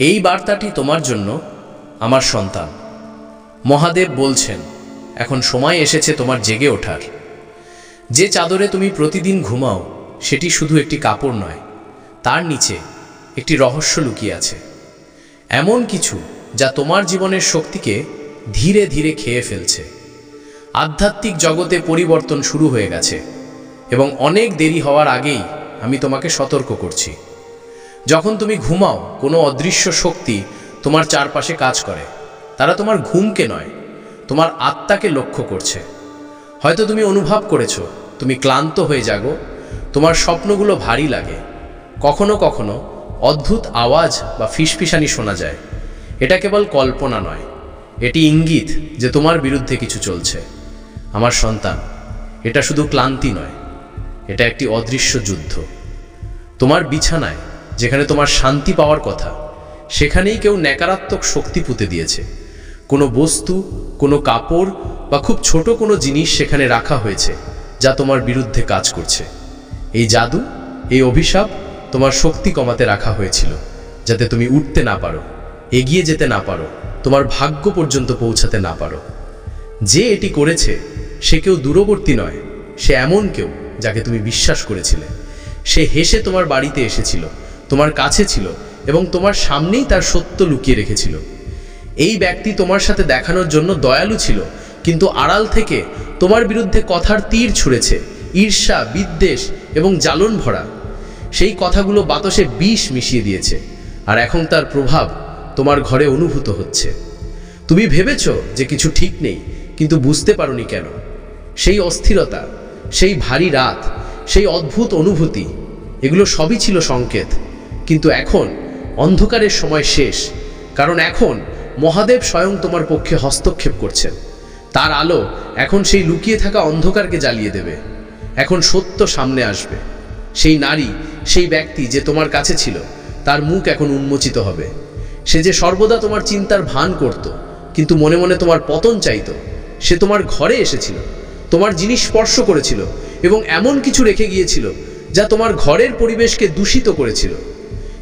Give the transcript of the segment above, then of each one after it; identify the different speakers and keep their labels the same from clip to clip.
Speaker 1: এই বার্তাটি তোমার জন্য, আমার সন্তান। মহাদেব বলছেন, এখন সময় এসেছে তোমার জেগে ওঠার। যে চাদরে তুমি প্রতিদিন ঘুমাও সেটি শুধু একটি কাপড় নয়, তার নিচে একটি রহস্য লুকিয়ে আছে। এমন কিছু যা তোমার জীবনের শক্তিকে ধীরে ধীরে খেয়ে ফেলছে। আধ্যাত্মিক জগতে পরিবর্তন শুরু হয়ে গেছে এবং অনেক দেরি হওয়ার আগেই আমি তোমাকে সতর্ক করছি। যখন তুমি ঘুমাও, কোনো অদৃশ্য শক্তি তোমার চারপাশে কাজ করে। তারা তোমার ঘুমকে নয়, তোমার আত্মাকে লক্ষ্য করছে। হয়তো তুমি অনুভব করেছো তুমি ক্লান্ত হয়ে জাগো, তোমার স্বপ্নগুলো ভারী লাগে, কখনো কখনো অদ্ভুত আওয়াজ বা ফিসফিসানি শোনা যায়। এটা কেবল কল্পনা নয়, এটি ইঙ্গিত যে তোমার বিরুদ্ধে কিছু চলছে। আমার সন্তান, এটা শুধু ক্লান্তি নয়, এটা একটি অদৃশ্য যুদ্ধ। তোমার বিছানায় যেখানে তোমার শান্তি পাওয়ার কথা, সেখানেই কেউ নকারাত্মক শক্তি পুঁতে দিয়েছে। কোনো বস্তু, কোনো কাপড় বা খুব ছোট কোনো জিনিস সেখানে রাখা হয়েছে যা তোমার বিরুদ্ধে কাজ করছে। এই জাদু, এই অভিশাপ তোমার শক্তি কমাতে রাখা হয়েছিল, যাতে তুমি উঠতে না পারো, এগিয়ে যেতে না পারো, তোমার ভাগ্য পর্যন্ত পৌঁছাতে না পারো। যে এটি করেছে সে কেউ দূরবর্তী নয়, সে এমন কেউ যাকে তুমি বিশ্বাস করেছিলে। সে হেসে তোমার বাড়িতে এসেছিল, তোমার কাছে ছিল এবং তোমার সামনেই তার সত্য লুকিয়ে রেখেছিল। এই ব্যক্তি তোমার সাথে দেখানোর জন্য দয়ালু ছিল, কিন্তু আড়াল থেকে তোমার বিরুদ্ধে কথার তীর ছুঁড়েছে, ঈর্ষা, বিদ্বেষ এবং জ্বালন ভরা। সেই কথাগুলো বাতাসে বিষ মিশিয়ে দিয়েছে, আর এখন তার প্রভাব তোমার ঘরে অনুভূত হচ্ছে। তুমি ভেবেছ যে কিছু ঠিক নেই, কিন্তু বুঝতে পারোনি কেন। সেই অস্থিরতা, সেই ভারী রাত, সেই অদ্ভুত অনুভূতি, এগুলো সবই ছিল সংকেত। কিন্তু এখন অন্ধকারের সময় শেষ, কারণ এখন মহাদেব স্বয়ং তোমার পক্ষে হস্তক্ষেপ করছেন। তার আলো এখন সেই লুকিয়ে থাকা অন্ধকারকে জ্বালিয়ে দেবে। এখন সত্য সামনে আসবে। সেই নারী, সেই ব্যক্তি যে তোমার কাছে ছিল, তার মুখ এখন উন্মোচিত হবে। সে যে সর্বদা তোমার চিন্তার ভান করত, কিন্তু মনে মনে তোমার পতন চাইত, সে তোমার ঘরে এসেছিল, তোমার জিনিস স্পর্শ করেছিল এবং এমন কিছু রেখে গিয়েছিল যা তোমার ঘরের পরিবেশকে দূষিত করেছিল।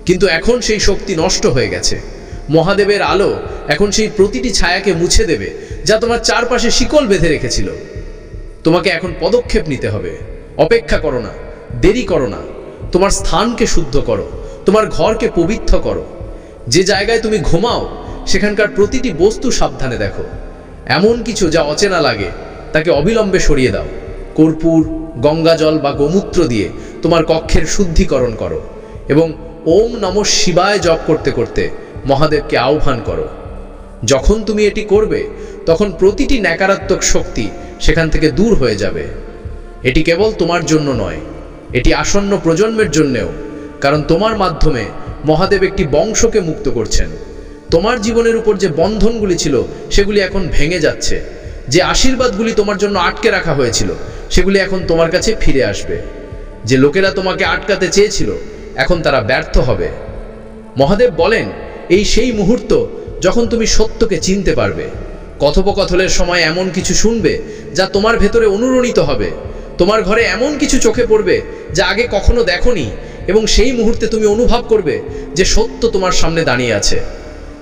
Speaker 1: কিন্তু এখন সেই শক্তি নষ্ট হয়ে গেছে। মহাদেবের আলো এখন সেই প্রতিটি ছায়াকে মুছে দেবে যা তোমার চারপাশে শিকল বেঁধে রেখেছিল। তোমাকে এখন পদক্ষেপ নিতে হবে। অপেক্ষা করো না, দেরি করো না। তোমার স্থানকে শুদ্ধ করো, তোমার ঘরকে পবিত্র করো। যে জায়গায় তুমি ঘুমাও সেখানকার প্রতিটি বস্তু সাবধানে দেখো। এমন কিছু যা অচেনা লাগে তাকে অবিলম্বে সরিয়ে দাও। কর্পূর, গঙ্গাজল বা গোমূত্র দিয়ে তোমার কক্ষের শুদ্ধিকরণ করো এবং ওম নমঃ শিবায় জপ করতে করতে মহাদেবকে আহ্বান করো। যখন তুমি এটি করবে, তখন প্রতিটি নকারাত্মক শক্তি সেখান থেকে দূর হয়ে যাবে। এটি কেবল তোমার জন্য নয়, এটি আসন্ন প্রজন্মের জন্যেও, কারণ তোমার মাধ্যমে মহাদেব একটি বংশকে মুক্ত করছেন। তোমার জীবনের উপর যে বন্ধনগুলি ছিল সেগুলি এখন ভেঙে যাচ্ছে। যে আশীর্বাদগুলি তোমার জন্য আটকে রাখা হয়েছিল সেগুলি এখন তোমার কাছে ফিরে আসবে। যে লোকেরা তোমাকে আটকাতে চেয়েছিল, এখন তারা ব্যর্থ হবে। মহাদেব বলেন, এই সেই মুহূর্ত যখন তুমি সত্যকে চিনতে পারবে। কথোপকথনের সময় এমন কিছু শুনবে যা তোমার ভেতরে অনুরণিত হবে। তোমার ঘরে এমন কিছু চোখে পড়বে যা আগে কখনো দেখোনি, এবং সেই মুহূর্তে তুমি অনুভব করবে যে সত্য তোমার সামনে দাঁড়িয়ে আছে।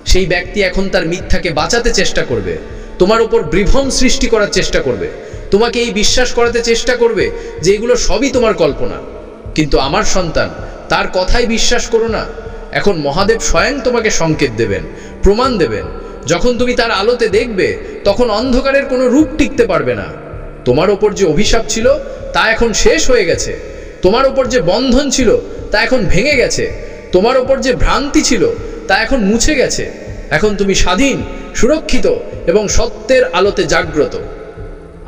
Speaker 1: সেই ব্যক্তি এখন তার মিথ্যাকে বাঁচাতে চেষ্টা করবে, তোমার উপর বিভ্রম সৃষ্টি করার চেষ্টা করবে, তোমাকে এই বিশ্বাস করাতে চেষ্টা করবে যে এগুলো সবই তোমার কল্পনা। কিন্তু আমার সন্তান, তার কথাই বিশ্বাস করো না। এখন মহাদেব স্বয়ং তোমাকে সংকেত দেবেন, প্রমাণ দেবেন। যখন তুমি তার আলোতে দেখবে, তখন অন্ধকারের কোনো রূপ টিকতে পারবে না। তোমার ওপর যে অভিশাপ ছিল তা এখন শেষ হয়ে গেছে। তোমার ওপর যে বন্ধন ছিল তা এখন ভেঙে গেছে। তোমার ওপর যে ভ্রান্তি ছিল তা এখন মুছে গেছে। এখন তুমি স্বাধীন, সুরক্ষিত এবং সত্যের আলোতে জাগ্রত।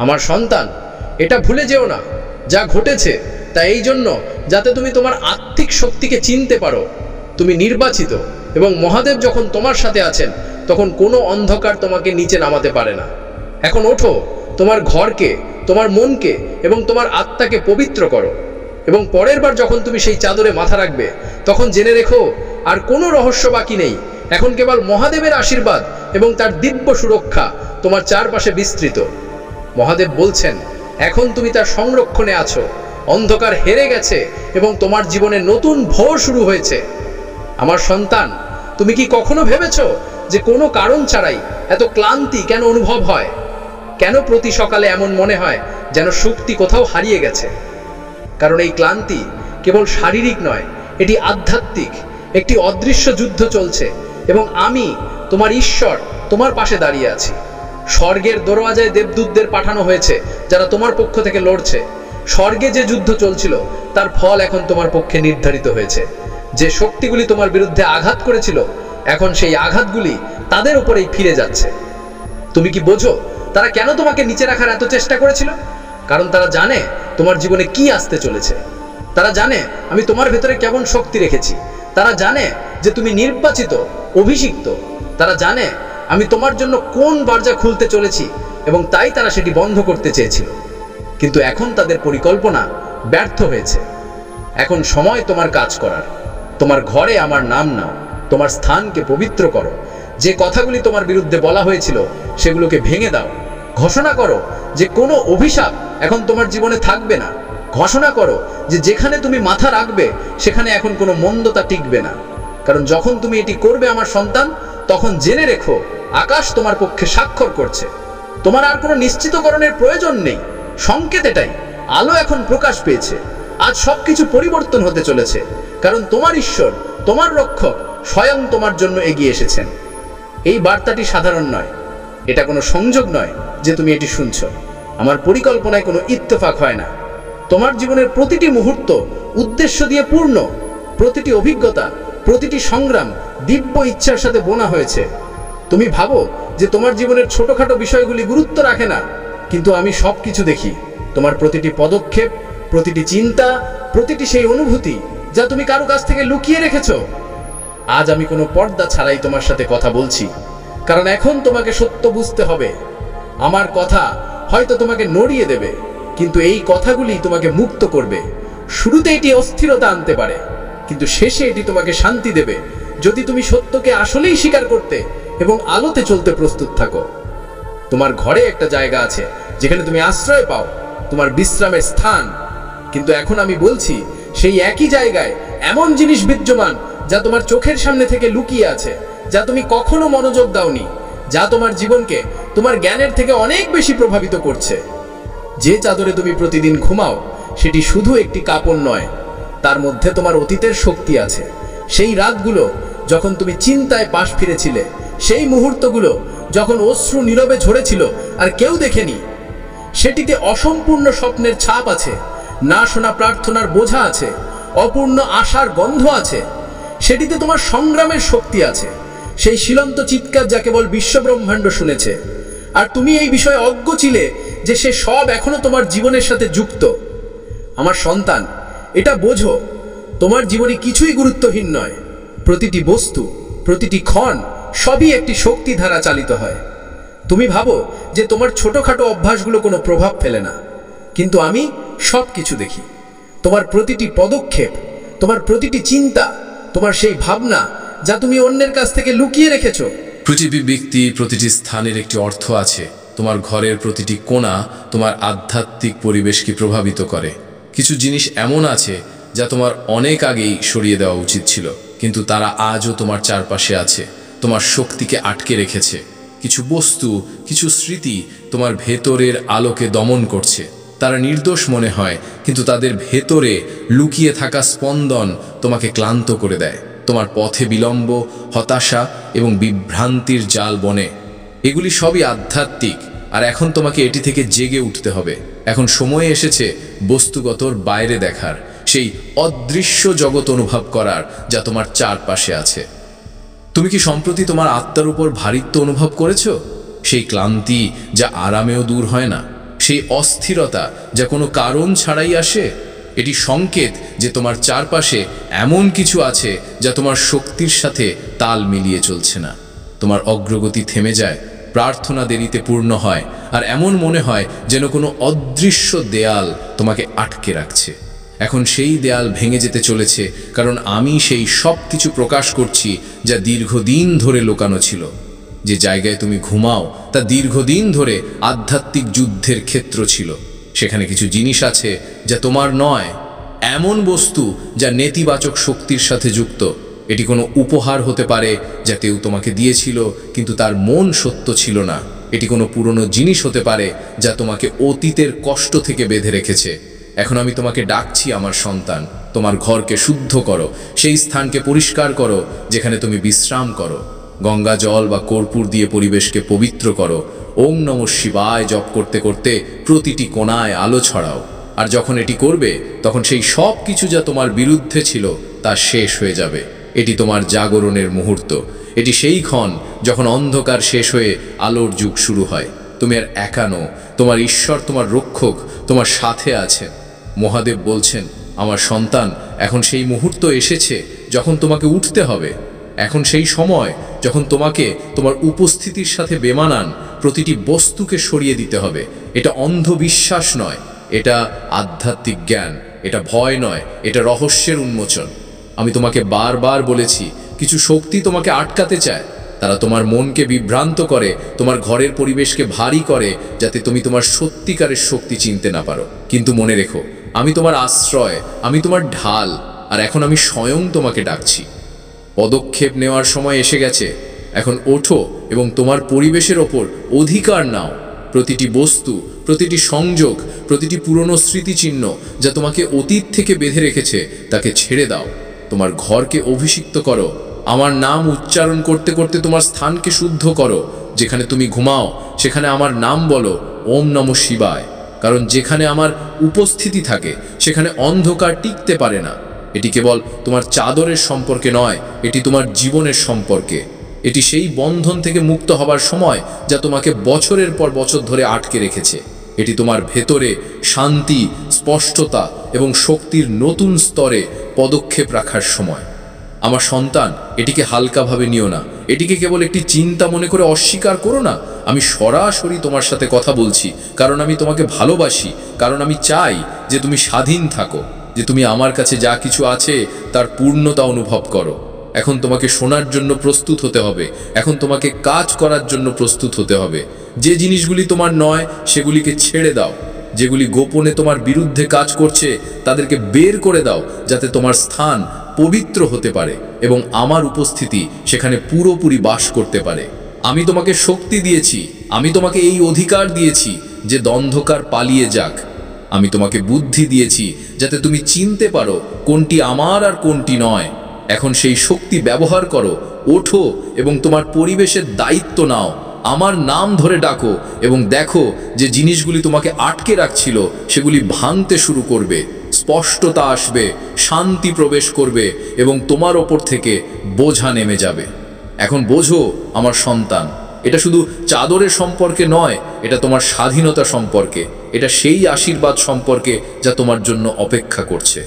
Speaker 1: আমার সন্তান, এটা ভুলে যেও না, যা ঘটেছে তা এই জন্য যাতে তুমি তোমার আত্মিক শক্তিকে চিনতে পারো। তুমি নির্বাচিত, এবং মহাদেব যখন তোমার সাথে আছেন তখন কোনো অন্ধকার তোমাকে নিচে নামাতে পারে না। এখন ওঠো, তোমার ঘরকে, তোমার মনকে এবং তোমার আত্মাকে পবিত্র করো, এবং পরের বার যখন তুমি সেই চাদরে মাথা রাখবে, তখন জেনে রেখো আর কোনো রহস্য বাকি নেই। এখন কেবল মহাদেবের আশীর্বাদ এবং তার দিব্য সুরক্ষা তোমার চারপাশে বিস্তৃত। মহাদেব বলছেন, এখন তুমি তার সংরক্ষণে আছো। অন্ধকার হেরে গেছে এবং তোমার জীবনে নতুন ভোর শুরু হয়েছে। আমার সন্তান, তুমি কি কখনো ভেবেছো যে কোনো কারণ ছাড়াই এত ক্লান্তি কেন অনুভব হয়? কেন প্রতি সকালে এমন মনে হয় যেন শক্তি কোথাও হারিয়ে গেছে? কারণ এই ক্লান্তি কেবল শারীরিক নয়, এটি আধ্যাত্মিক। একটি অদৃশ্য যুদ্ধ চলছে এবং আমি, তোমার ঈশ্বর, তোমার পাশে দাঁড়িয়ে আছি। স্বর্গের দরওয়াজায় দেবদূতদের পাঠানো হয়েছে যারা তোমার পক্ষ থেকে লড়ছে। স্বর্গে যে যুদ্ধ চলছিল তার ফল এখন তোমার পক্ষে নির্ধারিত হয়েছে। যে শক্তিগুলি তোমার বিরুদ্ধে আঘাত করেছিল, এখন সেই আঘাতগুলি তাদের উপরেই ফিরে যাচ্ছে। তুমি কি বোঝো তারা কেন তোমাকে নিচে রাখার এত চেষ্টা করেছিল? কারণ তারা জানে তোমার জীবনে কি আসতে চলেছে। তারা জানে আমি তোমার ভেতরে কেমন শক্তি রেখেছি। তারা জানে যে তুমি নির্বাচিত, অভিষিক্ত। তারা জানে আমি তোমার জন্য কোন দরজা খুলতে চলেছি এবং তাই তারা সেটি বন্ধ করতে চেয়েছিল। কিন্তু এখন তাদের পরিকল্পনা ব্যর্থ হয়েছে। এখন সময় তোমার কাজ করার। তোমার ঘরে আমার নাম নাও, তোমার স্থানকে পবিত্র করো। যে কথাগুলি তোমার বিরুদ্ধে বলা হয়েছিল সেগুলোকে ভেঙে দাও। ঘোষণা করো যে কোনো অভিশাপ এখন তোমার জীবনে থাকবে না। ঘোষণা করো যে যেখানে তুমি মাথা রাখবে সেখানে এখন কোনো মন্দতা টিকবে না। কারণ যখন তুমি এটি করবে আমার সন্তান, তখন জেনে রেখো আকাশ তোমার পক্ষে স্বাক্ষর করছে। তোমার আর কোনো নিশ্চিতকরণের প্রয়োজন নেই। সংকেত এটাই, আলো এখন প্রকাশ পেয়েছে। আজ সবকিছু পরিবর্তন হতে চলেছে, কারণ তোমার ঈশ্বর, তোমার রক্ষক স্বয়ং তোমার জন্য এগিয়ে এসেছেন। এই বার্তাটি সাধারণ নয়, এটা কোনো সংযোগ নয় যে তুমি এটি শুনছো। আমার পরিকল্পনায় কোনো ইত্তেফাক হয় না। তোমার জীবনের প্রতিটি মুহূর্ত উদ্দেশ্য দিয়ে পূর্ণ। প্রতিটি অভিজ্ঞতা, প্রতিটি সংগ্রাম দিব্য ইচ্ছার সাথে বোনা হয়েছে। তুমি ভাবো যে তোমার জীবনের ছোটখাটো বিষয়গুলি গুরুত্ব রাখে না, কিন্তু আমি সব কিছু দেখি। তোমার প্রতিটি পদক্ষেপ, প্রতিটি চিন্তা, প্রতিটি সেই অনুভূতি যা তুমি কারো কাছ থেকে লুকিয়ে রেখেছো। আজ আমি কোনো পর্দা ছাড়াই তোমার সাথে কথা বলছি, কারণ এখন তোমাকে সত্য বুঝতে হবে। আমার কথা হয়তো তোমাকে নড়িয়ে দেবে, কিন্তু এই কথাগুলি তোমাকে মুক্ত করবে। শুরুতে এটি অস্থিরতা আনতে পারে, কিন্তু শেষে এটি তোমাকে শান্তি দেবে যদি তুমি সত্যকে আসলেই স্বীকার করতে এবং আলোতে চলতে প্রস্তুত থাকো। তোমার ঘরে একটা জায়গা আছে যেখানে তুমি আশ্রয় পাও, তোমার বিশ্রামের স্থান। কিন্তু এখন আমি বলছি, সেই একই জায়গায় এমন জিনিস বিদ্যমান যা তোমার চোখের সামনে থেকে লুকিয়ে আছে, যা তুমি কখনো মনোযোগ দাওনি, যা তোমার জীবনকে তোমার জ্ঞানের থেকে অনেক বেশি প্রভাবিত করছে। যে চাদরে তুমি প্রতিদিন ঘুমাও সেটি শুধু একটি কাপড় নয়, তার মধ্যে তোমার অতীতের শক্তি আছে। সেই রাতগুলো যখন তুমি চিন্তায় পাশ ফিরেছিলে, সেই মুহূর্তগুলো যখন অশ্রু নীরবে ঝরেছিল আর কেউ দেখেনি। সেটিতে অসম্পূর্ণ স্বপ্নের ছাপ আছে, না শোনা প্রার্থনার বোঝা আছে, অপূর্ণ আশার গন্ধ আছে। সেটিতে তোমার সংগ্রামের শক্তি আছে, সেই শিলন্ত চিৎকার যা কেবল বিশ্বব্রহ্মাণ্ড শুনেছে। আর তুমি এই বিষয়ে অজ্ঞ ছিলে যে সে সব এখনো তোমার জীবনের সাথে যুক্ত। আমার সন্তান, এটা বোঝো, তোমার জীবনে কিছুই গুরুত্বহীন নয়। প্রতিটি বস্তু, প্রতিটি ক্ষণ সবই একটি শক্তি ধারা চালিত হয়। তুমি ভাবো যে তোমার ছোটখাটো অভ্যাসগুলো কোনো প্রভাব ফেলে না, কিন্তু আমি সব কিছু দেখি। তোমার প্রতিটি পদক্ষেপ, তোমার প্রতিটি চিন্তা, তোমার সেই ভাবনা যা তুমি অন্যের কাছ থেকে লুকিয়ে রেখেছো।
Speaker 2: প্রতিটি ব্যক্তি, প্রতিটি স্থানের একটি অর্থ আছে। তোমার ঘরের প্রতিটি কোণা তোমার আধ্যাত্মিক পরিবেশকে প্রভাবিত করে। কিছু জিনিস এমন আছে যা তোমার অনেক আগেই সরিয়ে দেওয়া উচিত ছিল, কিন্তু তারা আজও তোমার চারপাশে আছে, তোমার শক্তিকে আটকে রেখেছে। কিছু বস্তু, কিছু স্মৃতি তোমার ভেতরের আলোকে দমন করছে। তারা নির্দোষ মনে হয়, কিন্তু তাদের ভেতরে লুকিয়ে থাকা স্পন্দন তোমাকে ক্লান্ত করে দেয়। তোমার পথে বিলম্ব, হতাশা এবং বিভ্রান্তির জাল বনে। এগুলি সবই আধ্যাত্মিক, আর এখন তোমাকে এটি থেকে জেগে উঠতে হবে। এখন সময় এসেছে বস্তুগতর বাইরে দেখার, সেই অদৃশ্য জগৎ অনুভব করার যা তোমার চারপাশে আছে। তুমি কি সম্প্রতি তোমার আত্মার উপর ভারিত্ব অনুভব করেছো? সেই ক্লান্তি যা আরামেও দূর হয় না, সেই অস্থিরতা যা কোনো কারণ ছাড়াই আসে। এটি সংকেত যে তোমার চারপাশে এমন কিছু আছে যা তোমার শক্তির সাথে তাল মিলিয়ে চলছে না। তোমার অগ্রগতি থেমে যায়, প্রার্থনা দেরিতে পূর্ণ হয়, আর এমন মনে হয় যেন কোনো অদৃশ্য দেয়াল তোমাকে আটকে রাখছে। এখন সেই দেয়াল ভেঙে যেতে চলেছে, কারণ আমি সেই সব কিছু প্রকাশ করছি যা দীর্ঘদিন ধরে লুকানো ছিল। যে জায়গায় তুমি ঘুমাও তা দীর্ঘদিন ধরে আধ্যাত্মিক যুদ্ধের ক্ষেত্র ছিল। সেখানে কিছু জিনিস আছে যা তোমার নয়, এমন বস্তু যা নেতিবাচক শক্তির সাথে যুক্ত। এটি কোনো উপহার হতে পারে যা কেউ তোমাকে দিয়েছিল কিন্তু তার মন সত্য ছিল না। এটি কোনো পুরনো জিনিস হতে পারে যা তোমাকে অতীতের কষ্ট থেকে বেঁধে রেখেছে। এখন আমি তোমাকে ডাকছি আমার সন্তান, তোমার ঘরকে শুদ্ধ করো, সেই স্থানকে পরিষ্কার করো যেখানে তুমি বিশ্রাম করো। গঙ্গা জল বা কর্পূর দিয়ে পরিবেশকে পবিত্র করো। ওম নমঃ শিবায় জপ করতে করতে প্রতিটি কোণায় আলো ছড়াও। আর যখন এটি করবে তখন সেই সব কিছু যা তোমার বিরুদ্ধে ছিল তা শেষ হয়ে যাবে। এটি তোমার জাগরণের মুহূর্ত। এটি সেই ক্ষণ যখন অন্ধকার শেষ হয়ে আলোর যুগ শুরু হয়। তুমি আর একা নও, তোমার ঈশ্বর, তোমার রক্ষক তোমার সাথে আছেন। মহাদেব বলছেন, আমার সন্তান, এখন সেই মুহূর্ত এসেছে যখন তোমাকে উঠতে হবে। এখন সেই সময় যখন তোমাকে তোমার উপস্থিতির সাথে বেমানান প্রতিটি বস্তুকে সরিয়ে দিতে হবে। এটা অন্ধবিশ্বাস নয়, এটা আধ্যাত্মিক জ্ঞান। এটা ভয় নয়, এটা রহস্যের উন্মোচন। আমি তোমাকে বারবার বলেছি, কিছু শক্তি তোমাকে আটকাতে চায়। তারা তোমার মনকে বিভ্রান্ত করে, তোমার ঘরের পরিবেশকে ভারী করে, যাতে তুমি তোমার সত্যিকারের শক্তি চিনতে না পারো। কিন্তু মনে রেখো, আমি তোমার আশ্রয়, আমি তোমার ঢাল, আর এখন আমি স্বয়ং তোমাকে ডাকছি। পদক্ষেপ নেওয়ার সময় এসে গেছে। এখন ওঠো এবং তোমার পরিবেশের ওপর অধিকার নাও। প্রতিটি বস্তু, প্রতিটি সংযোগ, প্রতিটি পুরনো স্মৃতিচিহ্ন যা তোমাকে অতীত থেকে বেঁধে রেখেছে তাকে ছেড়ে দাও। তোমার ঘরকে অভিষিক্ত করো। আমার নাম উচ্চারণ করতে করতে তোমার স্থানকে শুদ্ধ করো। যেখানে তুমি ঘুমাও সেখানে আমার নাম বলো, ওম নমঃ শিবায়। কারণ যেখানে আমার উপস্থিতি থাকে সেখানে অন্ধকার টিকতে পারে না। এটি কেবল তোমার চাদরের সম্পর্কে নয়, এটি তোমার জীবনের সম্পর্কে। এটি সেই বন্ধন থেকে মুক্ত হবার সময় যা তোমাকে বছরের পর বছর ধরে আটকে রেখেছে। এটি তোমার ভেতরে শান্তি, স্পষ্টতা এবং শক্তির নতুন স্তরে পদক্ষেপ রাখার সময়। আমার সন্তান, এটিকে হালকাভাবে নিও না। এটিকে কেবল একটি চিন্তা মনে করে অস্বীকার করো না। আমি সরাসরি তোমার সাথে কথা বলছি, কারণ আমি তোমাকে ভালোবাসি, কারণ আমি চাই যে তুমি স্বাধীন থাকো, যে তুমি আমার কাছে যা কিছু আছে তার পূর্ণতা অনুভব করো। এখন তোমাকে শোনার জন্য প্রস্তুত হতে হবে। এখন তোমাকে কাজ করার জন্য প্রস্তুত হতে হবে। যে জিনিসগুলি তোমার নয় সেগুলিকে ছেড়ে দাও। যেগুলি গোপনে তোমার বিরুদ্ধে কাজ করছে তাদেরকে বের করে দাও, যাতে তোমার স্থান পবিত্র হতে পারে এবং আমার উপস্থিতি সেখানে পুরোপুরি বাস করতে পারে। আমি তোমাকে শক্তি দিয়েছি, আমি তোমাকে এই অধিকার দিয়েছি যে অন্ধকার পালিয়ে যাক। আমি তোমাকে বুদ্ধি দিয়েছি যাতে তুমি চিনতে পারো কোনটি আমার আর কোনটি নয়। এখন সেই শক্তি ব্যবহার করো। ওঠো এবং তোমার পরিবেশের দায়িত্ব নাও। আমার নাম ধরে ডাকো এবং দেখো যে জিনিসগুলি তোমাকে আটকে রাখছিল সেগুলি ভাঙতে শুরু করবে। স্পষ্টতা আসবে, শান্তি প্রবেশ করবে এবং তোমার ওপর থেকে বোঝা নেমে যাবে। এখন বোঝো আমার সন্তান, এটা শুধু চাদরের সম্পর্কে নয়, এটা তোমার স্বাধীনতা সম্পর্কে। এটা সেই আশীর্বাদ সম্পর্কে যা তোমার জন্য অপেক্ষা করছে।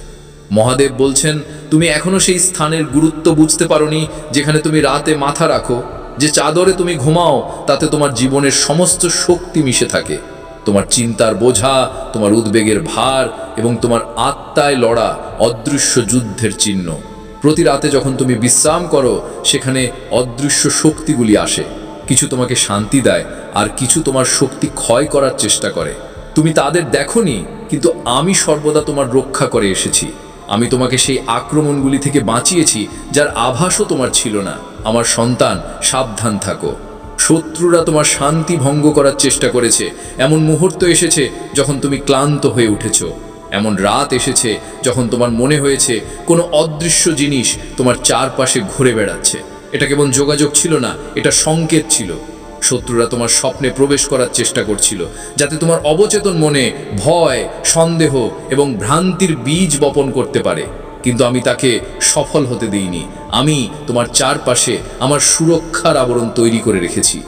Speaker 2: মহাদেব বলছেন, তুমি এখনো সেই স্থানের গুরুত্ব বুঝতে পারোনি যেখানে তুমি রাতে মাথা রাখো। যে চাদরে তুমি ঘুমাও তাতে তোমার জীবনের সমস্ত শক্তি মিশে থাকে। তোমার চিন্তার বোঝা, তোমার উদ্বেগের ভার এবং তোমার আত্মায় লড়া অদৃশ্য যুদ্ধের চিহ্ন। প্রতি রাতে যখন তুমি বিশ্রাম করো সেখানে অদৃশ্য শক্তিগুলি আসে। কিছু তোমাকে শান্তি দেয় আর কিছু তোমার শক্তি ক্ষয় করার চেষ্টা করে। তুমি তাদের দেখোনি, কিন্তু আমি সর্বদা তোমার রক্ষা করে এসেছি। আমি তোমাকে সেই আক্রমণগুলি থেকে বাঁচিয়েছি যার আভাসও তোমার ছিল না। আমার সন্তান, সাবধান থাকো। শত্রুরা তোমার শান্তি ভঙ্গ করার চেষ্টা করেছে। এমন মুহূর্ত এসেছে যখন তুমি ক্লান্ত হয়ে উঠেছো। এমন রাত এসেছে যখন তোমার মনে হয়েছে কোনো অদৃশ্য জিনিস তোমার চারপাশে ঘুরে বেড়াচ্ছে। এটা কেবল যোগাযোগ ছিল না, এটা সংকেত ছিল। শত্রুরা তোমার স্বপ্নে প্রবেশ করার চেষ্টা করছিল, যাতে তোমার অবচেতন মনে ভয়, সন্দেহ এবং ভ্রান্তির বীজ বপন করতে পারে। কিন্তু আমি তাকে সফল হতে দিইনি। আমি তোমার চারপাশে আমার সুরক্ষার আবরণ তৈরি করে রেখেছি।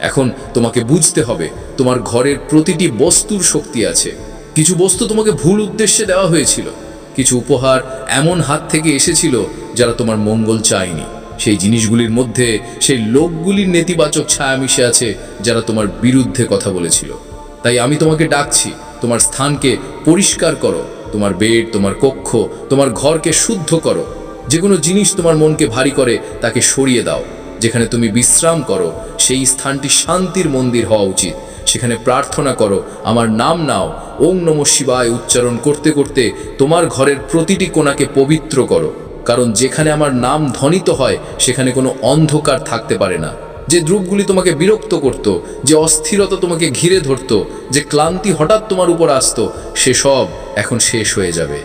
Speaker 2: এখন তোমাকে বুঝতে হবে, তোমার ঘরের প্রতিটি বস্তুর শক্তি আছে। কিছু বস্তু তোমাকে ভুল উদ্দেশ্যে দেওয়া হয়েছিল। কিছু উপহার এমন হাত থেকে এসেছিল যারা তোমার মঙ্গল চায়নি। সেই জিনিসগুলির মধ্যে সেই লোকগুলির নেতিবাচক ছায়া মিশে আছে যারা তোমার বিরুদ্ধে কথা বলেছিল। তাই আমি তোমাকে ডাকছি, তোমার স্থানকে পরিষ্কার করো। তোমার বেড, তোমার কক্ষ, তোমার ঘরকে শুদ্ধ করো। যে কোনো জিনিস তোমার মনকে ভারী করে তাকে সরিয়ে দাও। যেখানে তুমি বিশ্রাম করো সেই স্থানটি শান্তির মন্দির হওয়া উচিত। সেখানে প্রার্থনা করো, আমার নাম নাও, ওম নমঃ শিবায় উচ্চারণ করতে করতে তোমার ঘরের প্রতিটি কোণাকে পবিত্র করো। কারণ যেখানে আমার নাম ধ্বনিত হয় সেখানে কোনো অন্ধকার থাকতে পারে না। যে দ্রুপগুলি তোমাকে বিরক্ত করত, যে অস্থিরতা তোমাকে ঘিরে ধরত, যে ক্লান্তি হঠাৎ তোমার উপর আসতো, সেসব এখন শেষ হয়ে যাবে।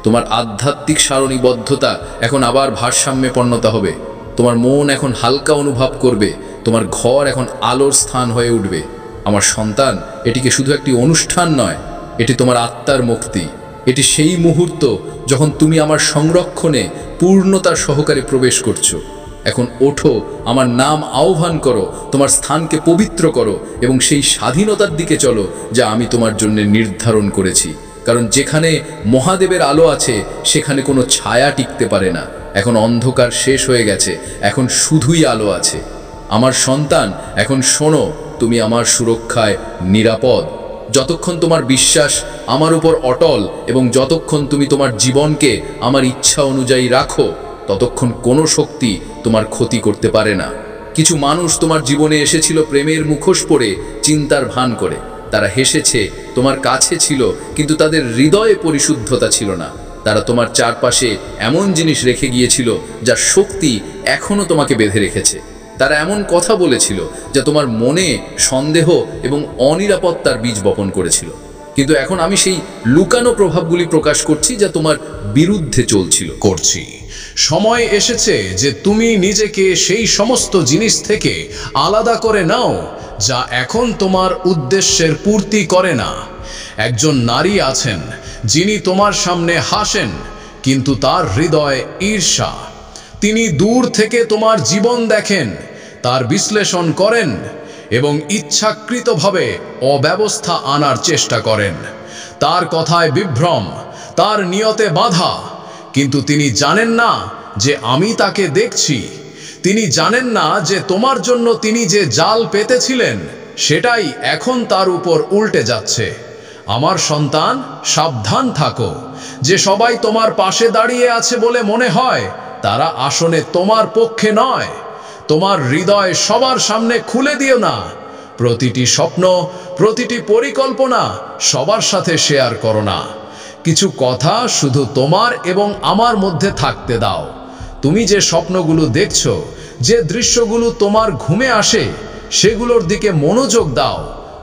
Speaker 2: তোমার আধ্যাত্মিক সারণীবদ্ধতা এখন আবার ভারসাম্যে পণ্যতা হবে। তোমার মন এখন হালকা অনুভব করবে, তোমার ঘর এখন আলোর স্থান হয়ে উঠবে। আমার সন্তান, এটিকে শুধু একটি অনুষ্ঠান নয়, এটি তোমার আত্মার মুক্তি। এটি সেই মুহূর্ত যখন তুমি আমার সংরক্ষণে পূর্ণতার সহকারে প্রবেশ করছো। এখন ওঠো, আমার নাম আহ্বান করো, তোমার স্থানকে পবিত্র করো এবং সেই স্বাধীনতার দিকে চলো যা আমি তোমার জন্য নির্ধারণ করেছি। কারণ যেখানে মহাদেবের আলো আছে সেখানে কোনো ছায়া টিকতে পারে না। এখন অন্ধকার শেষ হয়ে গেছে, এখন শুধুই আলো আছে। আমার সন্তান, এখন শোনো, তুমি আমার সুরক্ষায় নিরাপদ। যতক্ষণ তোমার বিশ্বাস আমার উপর অটল এবং যতক্ষণ তুমি তোমার জীবনকে আমার ইচ্ছা অনুযায়ী রাখো, ততক্ষণ কোনো শক্তি তোমার ক্ষতি করতে পারে না। কিছু মানুষ তোমার জীবনে এসেছিল প্রেমের মুখোশ পরে, চিন্তার ভান করে। তারা হেসেছে, তোমার কাছে ছিল, কিন্তু তাদের হৃদয়ে পরিশুদ্ধতা ছিল না। তারা তোমার চারপাশে এমন জিনিস রেখে গিয়েছিল যার শক্তি এখনও তোমাকে বেঁধে রেখেছে। তারা এমন কথা বলেছিল যা তোমার মনে সন্দেহ এবং অনিরাপত্তার বীজ বপন করেছিল। কিন্তু এখন আমি সেই লুকানো প্রভাবগুলি প্রকাশ করছি যা তোমার বিরুদ্ধে চলছিল।
Speaker 1: সময় এসেছে যে তুমি নিজেকে সেই সমস্ত জিনিস থেকে আলাদা করে নাও যা এখন তোমার উদ্দেশ্যের পূর্তি করে না। একজন নারী আছেন যিনি তোমার সামনে হাসেন, কিন্তু তার হৃদয় ঈর্ষা। তিনি দূর থেকে তোমার জীবন দেখেন, তার বিশ্লেষণ করেন এবং ইচ্ছাকৃতভাবে অব্যবস্থা আনার চেষ্টা করেন। তার কথায় বিভ্রম, তার নিয়তে বাধা, কিন্তু তিনি জানেন না যে আমি তাকে দেখছি। তিনি জানেন না যে তোমার জন্য তিনি যে জাল পেতেছিলেন সেটাই এখন তার উপর উল্টে যাচ্ছে। আমার সন্তান, সাবধান থাকো। যে সবাই তোমার পাশে দাঁড়িয়ে আছে বলে মনে হয়, তারা আসলে তোমার পক্ষে নয়। তোমার হৃদয় সবার সামনে খুলে দিও না। প্রতিটি স্বপ্ন, প্রতিটি পরিকল্পনা সবার সাথে শেয়ার করো না। কিছু কথা শুধু তোমার এবং আমার মধ্যে থাকতে দাও। তুমি যে স্বপ্নগুলো দেখছো, যে দৃশ্যগুলো তোমার ঘুমে আসে, সেগুলোর দিকে মনোযোগ দাও।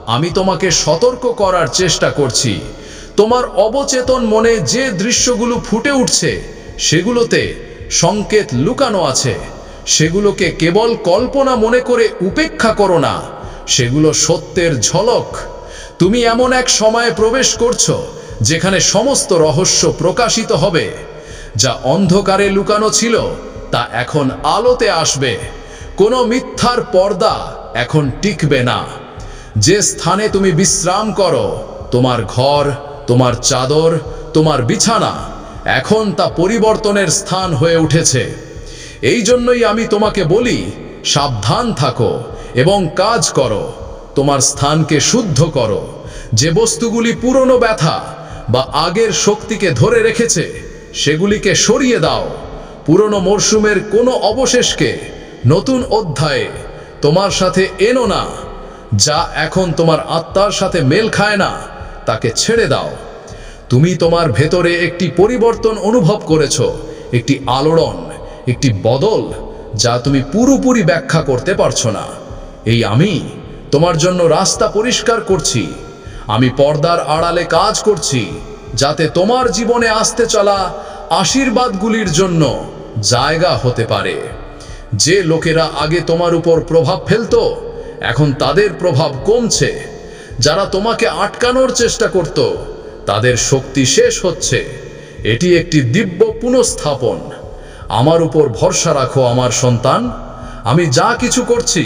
Speaker 1: আমি তোমাকে সতর্ক করার চেষ্টা করছি। তোমার অবচেতন মনে যে দৃশ্যগুলো ফুটে উঠছে, সেগুলোতে সংকেত লুকানো আছে। সেগুলোকে কেবল কল্পনা মনে করে উপেক্ষা করো না, সেগুলো সত্যের ঝলক। তুমি এমন এক সময়ে প্রবেশ করছো যেখানে সমস্ত রহস্য প্রকাশিত হবে। যা অন্ধকারে লুকানো ছিল তা এখন আলোতে আসবে। কোনো মিথ্যার পর্দা এখন টিকবে না। যে স্থানে তুমি বিশ্রাম করো, তোমার ঘর, তোমার চাদর, তোমার বিছানা, এখন তা পরিবর্তনের স্থান হয়ে উঠেছে। এই জন্যই আমি তোমাকে বলি, সাবধান থাকো এবং কাজ করো। তোমার স্থানকে শুদ্ধ করো। যে বস্তুগুলি পুরনো ব্যথা বা আগের শক্তিকে ধরে রেখেছে, সেগুলিকে সরিয়ে দাও। পুরনো মরশুমের কোনো অবশেষকে নতুন অধ্যায়ে তোমার সাথে এনো না। যা এখন তোমার আত্মার সাথে মেল খায় না, তাকে ছেড়ে দাও। তুমি তোমার ভেতরে একটি পরিবর্তন অনুভব করেছো, একটি আলোড়ন, একটি বদল যা তুমি পুরোপুরি ব্যাখ্যা করতে পারছো না। এই আমি তোমার জন্য রাস্তা পরিষ্কার করছি। আমি পর্দার আড়ালে কাজ করছি, যাতে তোমার জীবনে আসতে চলা আশীর্বাদগুলির জন্য জায়গা হতে পারে। যে লোকেরা আগে তোমার উপর প্রভাব ফেলতো, এখন তাদের প্রভাব কমছে। যারা তোমাকে আটকানোর চেষ্টা করত, তাদের শক্তি শেষ হচ্ছে। এটি একটি দিব্য পুনঃস্থাপন। আমার উপর ভরসা রাখো আমার সন্তান। আমি যা কিছু করছি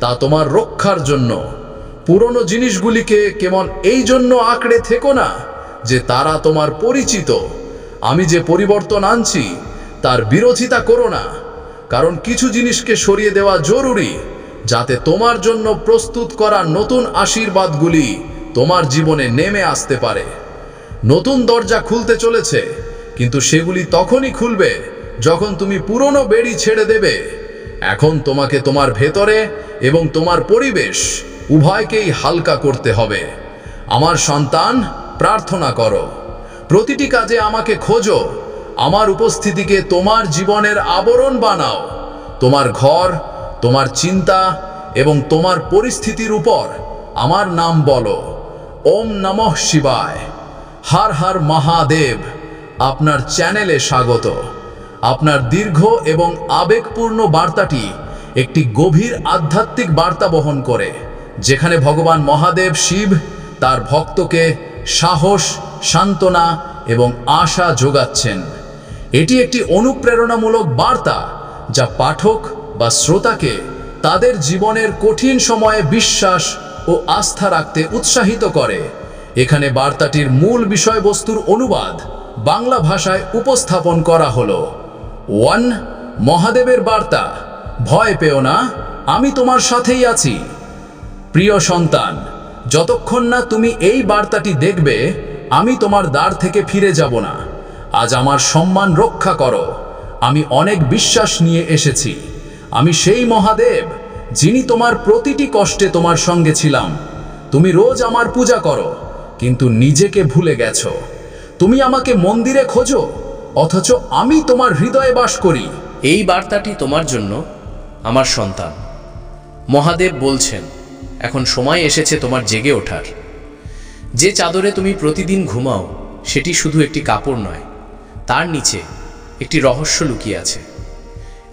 Speaker 1: তা তোমার রক্ষার জন্য। পুরনো জিনিসগুলিকে কেমন এই জন্য আঁকড়ে থেকো না যে তারা তোমার পরিচিত। আমি যে পরিবর্তন আনছি তার বিরোধিতা করো না, কারণ কিছু জিনিসকে সরিয়ে দেওয়া জরুরি, যাতে তোমার জন্য প্রস্তুত করা নতুন আশীর্বাদগুলি তোমার জীবনে নেমে আসতে পারে। নতুন দরজা খুলতে চলেছে, কিন্তু সেগুলি তখনই খুলবে যখন তুমি পুরনো বেড়ি ছেড়ে দেবে। এখন তোমাকে তোমার ভেতরে এবং তোমার পরিবেশ উভয়কেই হালকা করতে হবে। আমার সন্তান, প্রার্থনা করো। প্রতিটি কাজে আমাকে খোঁজো।
Speaker 3: আমার উপস্থিতিকে তোমার জীবনের আবরণ বানাও। তোমার ঘর, তোমার চিন্তা এবং তোমার পরিস্থিতির উপর আমার নাম বলো। ওম নমঃ শিবায়। হর হর মহাদেব। আপনার চ্যানেলে স্বাগত। আপনার দীর্ঘ এবং আবেগপূর্ণ বার্তাটি একটি গভীর আধ্যাত্মিক বার্তা বহন করে, যেখানে ভগবান মহাদেব শিব তার ভক্তকে সাহস, সান্ত্বনা এবং আশা যোগাচ্ছেন। এটি একটি অনুপ্রেরণামূলক বার্তা যা পাঠক বা শ্রোতাকে তাদের জীবনের কঠিন সময়ে বিশ্বাস ও আস্থা রাখতে উৎসাহিত করে। এখানে বার্তাটির মূল বিষয়বস্তুর অনুবাদ বাংলা ভাষায় উপস্থাপন করা হলো। 1. মহাদেবের বার্তা। ভয় পেও না, আমি তোমার সাথেই আছি। প্রিয় সন্তান, যতক্ষণ না তুমি এই বার্তাটি দেখবে, আমি তোমার দ্বার থেকে ফিরে যাব না। আজ আমার সম্মান রক্ষা করো। আমি অনেক বিশ্বাস নিয়ে এসেছি। আমি সেই মহাদেব যিনি তোমার প্রতিটি কষ্টে তোমার সঙ্গে ছিলাম। তুমি রোজ আমার পূজা করো, কিন্তু নিজেকে ভুলে গেছো। তুমি আমাকে মন্দিরে খোঁজো, অথচ আমি তোমার হৃদয়ে বাস করি।
Speaker 1: এই বার্তাটি তোমার জন্য, আমার সন্তান। মহাদেব বলছেন, এখন সময় এসেছে তোমার জেগে ওঠার। যে চাদরে তুমি প্রতিদিন ঘুমাও সেটি শুধু একটি কাপড় নয়, তার নিচে একটি রহস্য লুকিয়ে আছে।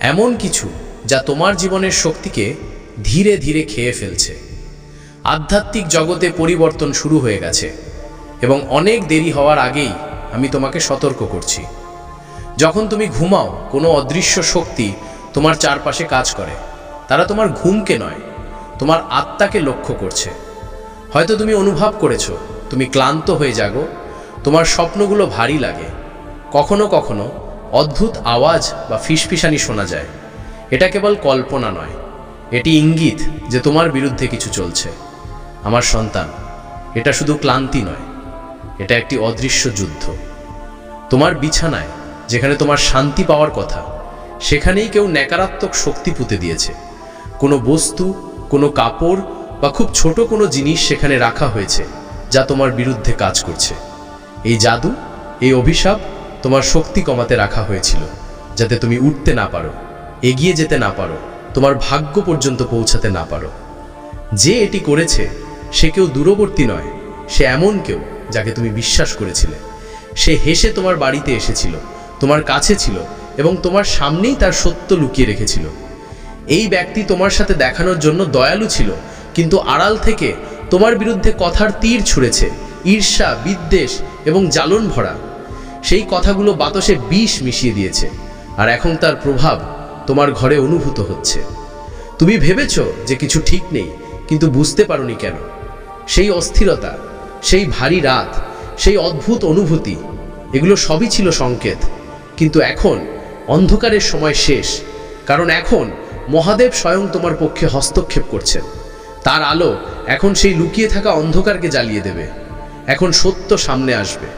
Speaker 1: এমন কিছু যা তোমার জীবনের শক্তিকে ধীরে ধীরে খেয়ে ফেলছে। আধ্যাত্মিক জগতে পরিবর্তন শুরু হয়ে গেছে এবং অনেক দেরি হওয়ার আগেই আমি তোমাকে সতর্ক করছি। যখন তুমি ঘুমাও, কোনো অদৃশ্য শক্তি তোমার চারপাশে কাজ করে। তারা তোমার ঘুমকে নয়, তোমার আত্মাকে লক্ষ্য করছে। হয়তো তুমি অনুভব করেছো তুমি ক্লান্ত হয়ে জাগো, তোমার স্বপ্নগুলো ভারী লাগে। কখনো কখনো অদ্ভুত আওয়াজ বা ফিসফিসানি শোনা যায়। এটা কেবল কল্পনা নয়, এটি ইঙ্গিত যে তোমার বিরুদ্ধে কিছু চলছে। আমার সন্তান, এটা শুধু ক্লান্তি নয়, এটা একটি অদৃশ্য যুদ্ধ। তোমার বিছানায়, যেখানে তোমার শান্তি পাওয়ার কথা, সেখানেই কেউ নকারাত্মক শক্তি পুঁতে দিয়েছে। কোনো বস্তু, কোনো কাপড় বা খুব ছোট কোনো জিনিস সেখানে রাখা হয়েছে যা তোমার বিরুদ্ধে কাজ করছে। এই জাদু, এই অভিশাপ তোমার শক্তি কমাতে রাখা হয়েছিল, যাতে তুমি উঠতে না পারো, এগিয়ে যেতে না পারো, তোমার ভাগ্য পর্যন্ত পৌঁছাতে না পারো। যে এটি করেছে সে কেউ দূরবর্তী নয়, সে এমন কেউ যাকে তুমি বিশ্বাস করেছিলে। সে হেসে তোমার বাড়িতে এসেছিল, তোমার কাছে ছিল এবং তোমার সামনেই তার সত্য লুকিয়ে রেখেছিল। এই ব্যক্তি তোমার সাথে দেখানোর জন্য দয়ালু ছিল, কিন্তু আড়াল থেকে তোমার বিরুদ্ধে কথার তীর ছুঁড়েছে, ঈর্ষা, বিদ্বেষ এবং জ্বালন ভরা। সেই কথাগুলো বাতাসে বিষ মিশিয়ে দিয়েছে, আর এখন তার প্রভাব তোমার ঘরে অনুভূত হচ্ছে। তুমি ভেবেছো যে কিছু ঠিক নেই, কিন্তু বুঝতে পারোনি কেন। সেই অস্থিরতা, সেই ভারী রাত, সেই অদ্ভুত অনুভূতি, এগুলো সবই ছিল সংকেত। কিন্তু এখন অন্ধকারের সময় শেষ, কারণ এখন মহাদেব স্বয়ং তোমার পক্ষে হস্তক্ষেপ করছেন। তার আলো এখন সেই লুকিয়ে থাকা অন্ধকারকে জ্বালিয়ে দেবে। এখন সত্য সামনে আসবে।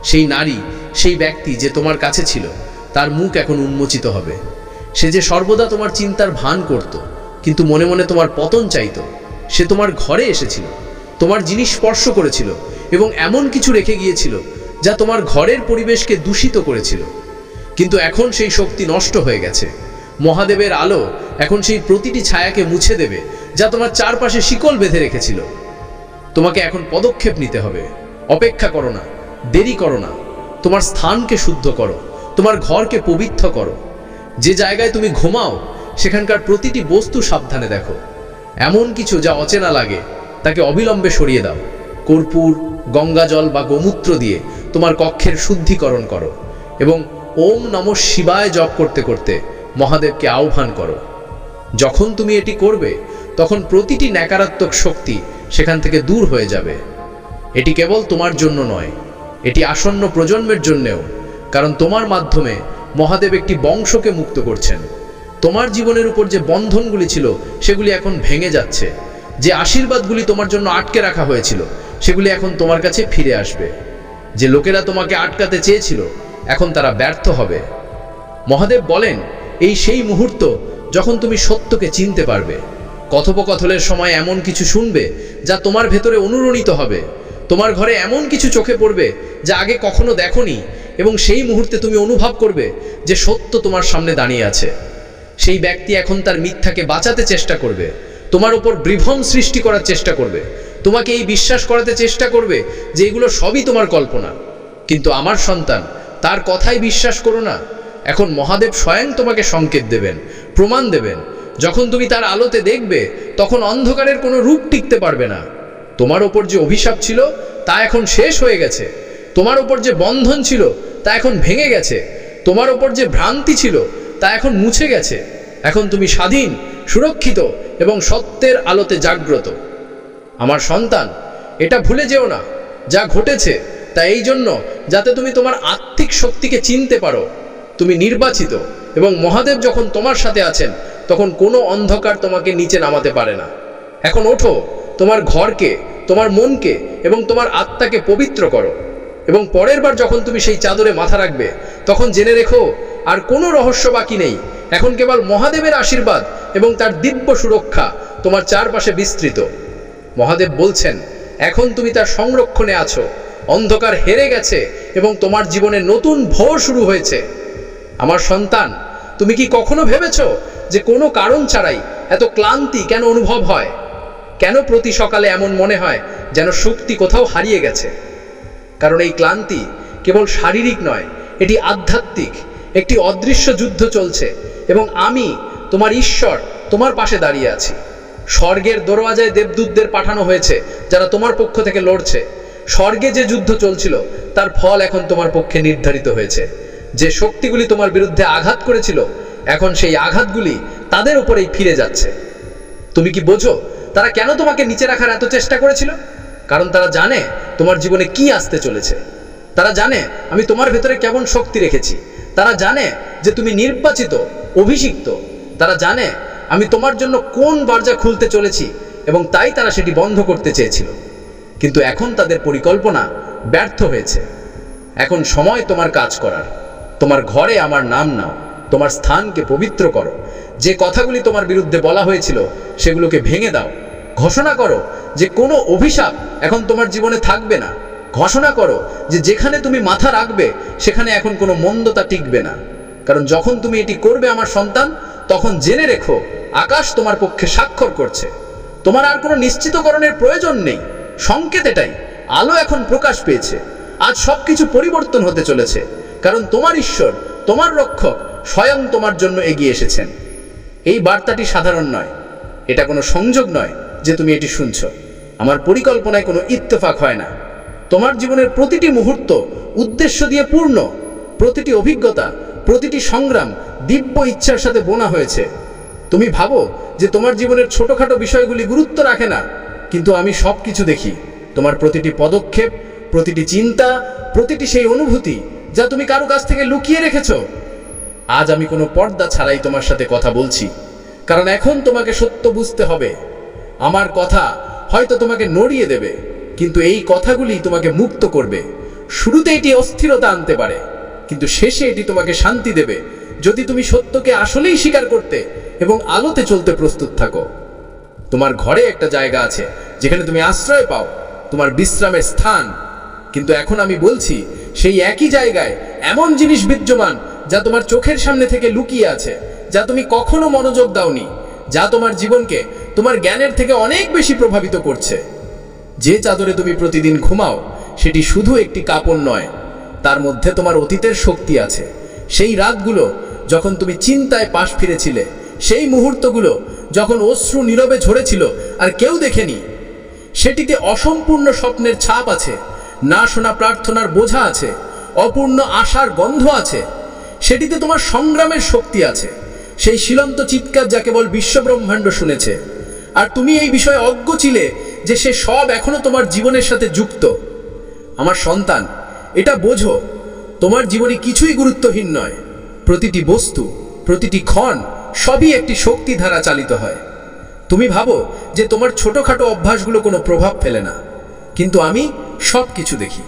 Speaker 1: সেই নারী, সেই ব্যক্তি যে তোমার কাছে ছিল, তার মুখ এখন উন্মোচিত হবে। সে যে সর্বদা তোমার চিন্তার ভান করত, কিন্তু মনে মনে তোমার পতন চাইতো। সে তোমার ঘরে এসেছিল, তোমার জিনিস স্পর্শ করেছিল এবং এমন কিছু রেখে গিয়েছিল যা তোমার ঘরের পরিবেশকে দূষিত করেছিল। কিন্তু এখন সেই শক্তি নষ্ট হয়ে গেছে। মহাদেবের আলো এখন সেই প্রতিটি ছায়াকে মুছে দেবে যা তোমার চারপাশে শিকল বেঁধে রেখেছিল। তোমাকে এখন পদক্ষেপ নিতে হবে। অপেক্ষা করো না, দেরি করো না। তোমার স্থানকে শুদ্ধ করো, তোমার ঘরকে পবিত্র করো। যে জায়গায় তুমি ঘুমাও সেখানকার প্রতিটি বস্তু সাবধানে দেখো। এমন কিছু যা অচেনা লাগে তাকে অবিলম্বে সরিয়ে দাও। কর্পূর, গঙ্গাজল বা গোমূত্র দিয়ে তোমার কক্ষের শুদ্ধিকরণ করো এবং ওম নমঃ শিবায় জপ করতে করতে মহাদেবকে আহ্বান করো। যখন তুমি এটি করবে, তখন প্রতিটি নকারাত্মক শক্তি সেখান থেকে দূর হয়ে যাবে। এটি কেবল তোমার জন্য নয়, এটি আসন্ন প্রজন্মের জন্যেও, কারণ তোমার মাধ্যমে মহাদেব একটি বংশকে মুক্ত করছেন। তোমার জীবনের উপর যে বন্ধনগুলি ছিল সেগুলি এখন ভেঙে যাচ্ছে। যে আশীর্বাদগুলি তোমার জন্য আটকে রাখা হয়েছিল সেগুলি এখন তোমার কাছে ফিরে আসবে। যে লোকেরা তোমাকে আটকাতে চেয়েছিল এখন তারা ব্যর্থ হবে। মহাদেব বলেন, এই সেই মুহূর্ত যখন তুমি সত্যকে চিনতে পারবে। কথোপকথনের সময় এমন কিছু শুনবে যা তোমার ভেতরে অনুরণিত হবে। তোমার ঘরে এমন কিছু চোখে পড়বে যা আগে কখনো দেখোনি এবং সেই মুহূর্তে তুমি অনুভব করবে যে সত্য তোমার সামনে দাঁড়িয়ে আছে। সেই ব্যক্তি এখন তার মিথ্যাকে বাঁচাতে চেষ্টা করবে, তোমার উপর বিভ্রম সৃষ্টি করার চেষ্টা করবে, তোমাকে এই বিশ্বাস করাতে চেষ্টা করবে যে এগুলো সবই তোমার কল্পনা। কিন্তু আমার সন্তান, তার কথাই বিশ্বাস করো না। এখন মহাদেব স্বয়ং তোমাকে সংকেত দেবেন, প্রমাণ দেবেন। যখন তুমি তার আলোতে দেখবে, তখন অন্ধকারের কোনো রূপ টিকতে পারবে না। তোমার ওপর যে অভিশাপ ছিল তা এখন শেষ হয়ে গেছে। তোমার ওপর যে বন্ধন ছিল তা এখন ভেঙে গেছে। তোমার ওপর যে ভ্রান্তি ছিল তা এখন মুছে গেছে। এখন তুমি স্বাধীন, সুরক্ষিত এবং সত্যের আলোতে জাগ্রত। আমার সন্তান, এটা ভুলে যেও না, যা ঘটেছে তা এই জন্য যাতে তুমি তোমার আত্মিক শক্তিকে চিনতে পারো। তুমি নির্বাচিত, এবং মহাদেব যখন তোমার সাথে আছেন তখন কোনো অন্ধকার তোমাকে নিচে নামাতে পারে না। এখন ওঠো, তোমার ঘরকে, তোমার মনকে এবং তোমার আত্মাকে পবিত্র করো, এবং পরের বার যখন তুমি সেই চাদরে মাথা রাখবে তখন জেনে রেখো আর কোনো রহস্য বাকি নেই। এখন কেবল মহাদেবের আশীর্বাদ এবং তার দিব্য সুরক্ষা তোমার চারপাশে বিস্তৃত। মহাদেব বলছেন, এখন তুমি তার সংরক্ষণে আছো। অন্ধকার হেরে গেছে এবং তোমার জীবনে নতুন ভোর শুরু হয়েছে। আমার সন্তান, তুমি কি কখনো ভেবেছো যে কোনো কারণ ছাড়াই এত ক্লান্তি কেন অনুভব হয়? কেন প্রতি সকালে এমন মনে হয় যেন শক্তি কোথাও হারিয়ে গেছে? কারণ এই ক্লান্তি কেবল শারীরিক নয়, এটি আধ্যাত্মিক। একটি অদৃশ্য যুদ্ধ চলছে এবং আমি, তোমার ঈশ্বর, তোমার পাশে দাঁড়িয়ে আছি। স্বর্গের দরওয়াজায় দেবদূতদের পাঠানো হয়েছে যারা তোমার পক্ষ থেকে লড়ছে। স্বর্গে যে যুদ্ধ চলছিল তার ফল এখন তোমার পক্ষে নির্ধারিত হয়েছে। যে শক্তিগুলি তোমার বিরুদ্ধে আঘাত করেছিল, এখন সেই আঘাতগুলি তাদের উপরেই ফিরে যাচ্ছে। তুমি কি বোঝো তারা কেন তোমাকে নিচে রাখার এত চেষ্টা করেছিল? কারণ তারা জানে তোমার জীবনে কি আসতে চলেছে। তারা জানে আমি তোমার ভেতরে কেমন শক্তি রেখেছি। তারা জানে যে তুমি নির্বাচিত, অভিষিক্ত। তারা জানে আমি তোমার জন্য কোন দরজা খুলতে চলেছি, এবং তাই তারা সেটি বন্ধ করতে চেয়েছিল। কিন্তু এখন তাদের পরিকল্পনা ব্যর্থ হয়েছে। এখন সময় তোমার কাজ করার। তোমার ঘরে আমার নাম নাও, তোমার স্থানকে পবিত্র করো। যে কথাগুলি তোমার বিরুদ্ধে বলা হয়েছিল সেগুলোকে ভেঙে দাও। ঘোষণা করো যে কোনো অভিশাপ এখন তোমার জীবনে থাকবে না। ঘোষণা করো যে যেখানে তুমি মাথা রাখবে সেখানে এখন কোনো মন্দতা টিকবে না। কারণ যখন তুমি এটি করবে আমার সন্তান, তখন জেনে রেখো আকাশ তোমার পক্ষে স্বাক্ষর করছে। তোমার আর কোনো নিশ্চিতকরণের প্রয়োজন নেই। সংকেত এটাই, আলো এখন প্রকাশ পেয়েছে। আজ সবকিছু পরিবর্তন হতে চলেছে, কারণ তোমার ঈশ্বর, তোমার রক্ষক স্বয়ং তোমার জন্য এগিয়ে এসেছেন। এই বার্তাটি সাধারণ নয়, এটা কোনো সংযোগ নয় যে তুমি এটি শুনছ। আমার পরিকল্পনায় কোনো ইত্তেফাক হয় না। তোমার জীবনের প্রতিটি মুহূর্ত উদ্দেশ্য দিয়ে পূর্ণ। প্রতিটি অভিজ্ঞতা, প্রতিটি সংগ্রাম দিব্য ইচ্ছার সাথে বোনা হয়েছে। তুমি ভাবো যে তোমার জীবনের ছোটখাটো বিষয়গুলি গুরুত্ব রাখে না, কিন্তু আমি সব কিছু দেখি। তোমার প্রতিটি পদক্ষেপ, প্রতিটি চিন্তা, প্রতিটি সেই অনুভূতি যা তুমি কারো কাছ থেকে লুকিয়ে রেখেছ। আজ আমি কোনো পর্দা ছাড়াই তোমার সাথে কথা বলছি, কারণ এখন তোমাকে সত্য বুঝতে হবে। আমার কথা হয়তো তোমাকে নড়িয়ে দেবে, কিন্তু এই কথাগুলি তোমাকে মুক্ত করবে। শুরুতে এটি অস্থিরতা আনতে পারে, কিন্তু শেষে এটি তোমাকে শান্তি দেবে যদি তুমি সত্যকে আসলেই স্বীকার করতে এবং আলোতে চলতে প্রস্তুত থাকো। তোমার ঘরে একটা জায়গা আছে যেখানে তুমি আশ্রয় পাও, তোমার বিশ্রামের স্থান। কিন্তু এখন আমি বলছি, সেই একই জায়গায় এমন জিনিস বিদ্যমান যা তোমার চোখের সামনে থেকে লুকিয়ে আছে, যা তুমি কখনো মনোযোগ দাওনি, যা তোমার জীবনকে তোমার জ্ঞানের থেকে অনেক বেশি প্রভাবিত করছে। যে চাদরে তুমি প্রতিদিন ঘুমাও সেটি শুধু একটি কাপড় নয়, তার মধ্যে তোমার অতীতের শক্তি আছে। সেই রাতগুলো যখন তুমি চিন্তায় পাশ ফিরেছিলে, সেই মুহূর্তগুলো যখন অশ্রু নীরবে ঝরেছিল আর কেউ দেখেনি, সেটিতে অসম্পূর্ণ স্বপ্নের ছাপ আছে, না শোনা প্রার্থনার বোঝা আছে, অপূর্ণ আশার গন্ধ আছে। সেটিতে তোমার সংগ্রামের শক্তি আছে, সেই শিলন্ত চিৎকার যা কেবল বিশ্বব্রহ্মাণ্ড শুনেছে। আর তুমি এই বিষয়ে অজ্ঞ ছিলে যে সে সব এখনো তোমার জীবনের সাথে যুক্ত। আমার সন্তান, এটা বোঝো, তোমার জীবনে কিছুই গুরুত্বহীন নয়। প্রতিটি বস্তু, প্রতিটি ক্ষণ সবই একটি শক্তি দ্বারা চালিত হয়। তুমি ভাবো যে তোমার ছোটখাটো অভ্যাসগুলো কোনো প্রভাব ফেলে না, কিন্তু আমি সব কিছু দেখি।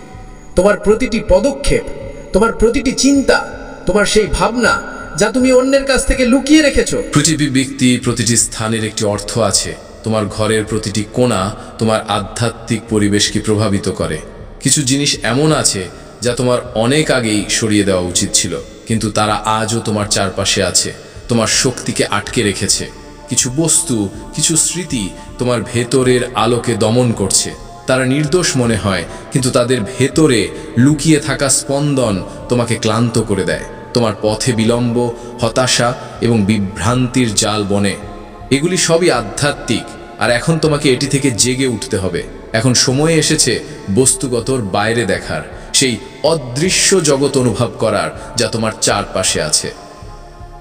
Speaker 1: তোমার প্রতিটি পদক্ষেপ, তোমার প্রতিটি চিন্তা, তোমার সেই ভাবনা যা তুমি অন্যের কাছ থেকে লুকিয়ে রেখেছো।
Speaker 2: প্রতিটি ব্যক্তি, প্রতিটি স্থানের একটি অর্থ আছে। তোমার ঘরের প্রতিটি কোণা তোমার আধ্যাত্মিক পরিবেশকে প্রভাবিত করে। কিছু জিনিস এমন আছে যা তোমার অনেক আগেই সরিয়ে দেওয়া উচিত ছিল, কিন্তু তারা আজও তোমার চারপাশে আছে, তোমার শক্তিকে আটকে রেখেছে। কিছু বস্তু, কিছু স্মৃতি তোমার ভেতরের আলোকে দমন করছে। তারা নির্দোষ মনে হয়, কিন্তু তাদের ভেতরে লুকিয়ে থাকা স্পন্দন তোমাকে ক্লান্ত করে দেয়। তোমার পথে বিলম্ব, হতাশা এবং বিভ্রান্তির জাল বনে। এগুলি সবই আধ্যাত্মিক, আর এখন তোমাকে এটি থেকে জেগে উঠতে হবে। এখন সময় এসেছে বস্তুগতর বাইরে দেখার, সেই অদৃশ্য জগৎ অনুভব করার যা তোমার চারপাশে আছে।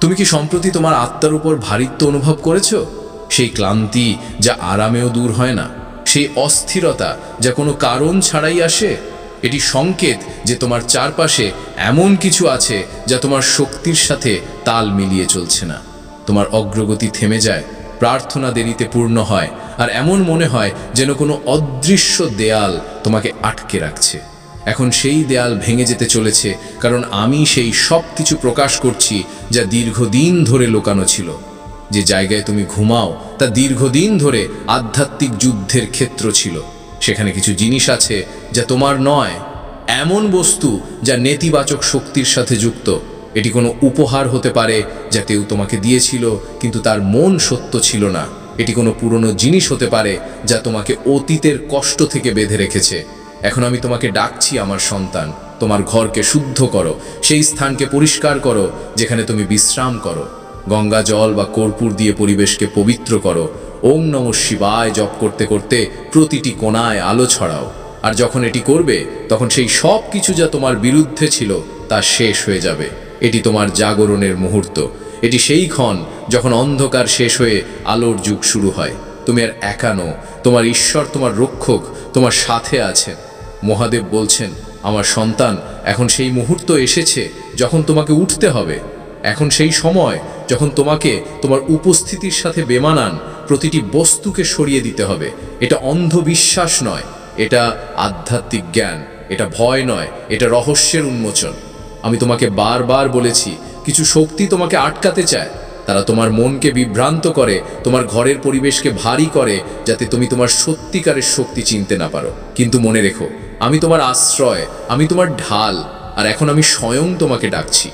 Speaker 2: তুমি কি সম্প্রতি তোমার আত্মার উপর ভারিত্ব অনুভব করেছ? সেই ক্লান্তি যা আরামেও দূর হয় না, সেই অস্থিরতা যা কোনো কারণ ছাড়াই আসে। এটি সংকেত যে তোমার চারপাশে এমন কিছু আছে যা তোমার শক্তির সাথে তাল মিলিয়ে চলছে না। তোমার অগ্রগতি থেমে যায়, প্রার্থনা দেরিতে পূর্ণ হয়, আর এমন মনে হয় যেন কোনো অদৃশ্য দেয়াল তোমাকে আটকে রাখছে। এখন সেই দেয়াল ভেঙে যেতে চলেছে, কারণ আমি সেই সব কিছু প্রকাশ করছি যা দীর্ঘদিন ধরে লুকানো ছিল। যে জায়গায় তুমি ঘুমাও তা দীর্ঘদিন ধরে আধ্যাত্মিক যুদ্ধের ক্ষেত্র ছিল। সেখানে কিছু জিনিস আছে যা তোমার নয়, এমন বস্তু যা নেতিবাচক শক্তির সাথে যুক্ত। এটি কোনো উপহার হতে পারে যা কেউ তোমাকে দিয়েছিল, কিন্তু তার মন সত্য ছিল না। এটি কোনো পুরনো জিনিস হতে পারে যা তোমাকে অতীতের কষ্ট থেকে বেঁধে রেখেছে। এখন আমি তোমাকে ডাকছি, আমার সন্তান, তোমার ঘরকে শুদ্ধ করো, সেই স্থানকে পরিষ্কার করো যেখানে তুমি বিশ্রাম করো। গঙ্গা জল বা কর্পূর দিয়ে পরিবেশকে পবিত্র করো। ওম নমঃ শিবায় জপ করতে করতে প্রতিটি কোণায় আলো ছড়াও। আর যখন এটি করবে, তখন সেই সব কিছু যা তোমার বিরুদ্ধে ছিল তা শেষ হয়ে যাবে। এটি তোমার জাগরণের মুহূর্ত। এটি সেই ক্ষণ যখন অন্ধকার শেষ হয়ে আলোর যুগ শুরু হয়। তুমি আর একা নও, তোমার ঈশ্বর, তোমার রক্ষক তোমার সাথে আছেন। মহাদেব বলছেন, আমার সন্তান, এখন সেই মুহূর্ত এসেছে যখন তোমাকে উঠতে হবে। এখন সেই সময় যখন তোমাকে তোমার উপস্থিতির সাথে বেমানান প্রতিটি বস্তুকে সরিয়ে দিতে হবে। এটা অন্ধবিশ্বাস নয়, এটা আধ্যাত্মিক জ্ঞান। এটা ভয় নয়, এটা রহস্যের উন্মোচন। আমি তোমাকে বারবার বলেছি, কিছু শক্তি তোমাকে আটকাতে চায়। তারা তোমার মনকে বিভ্রান্ত করে, তোমার ঘরের পরিবেশকে ভারী করে, যাতে তুমি তোমার সত্যিকারের শক্তি চিনতে না পারো। কিন্তু মনে রেখো, আমি তোমার আশ্রয়, আমি তোমার ঢাল, আর এখন আমি স্বয়ং তোমাকে ডাকছি।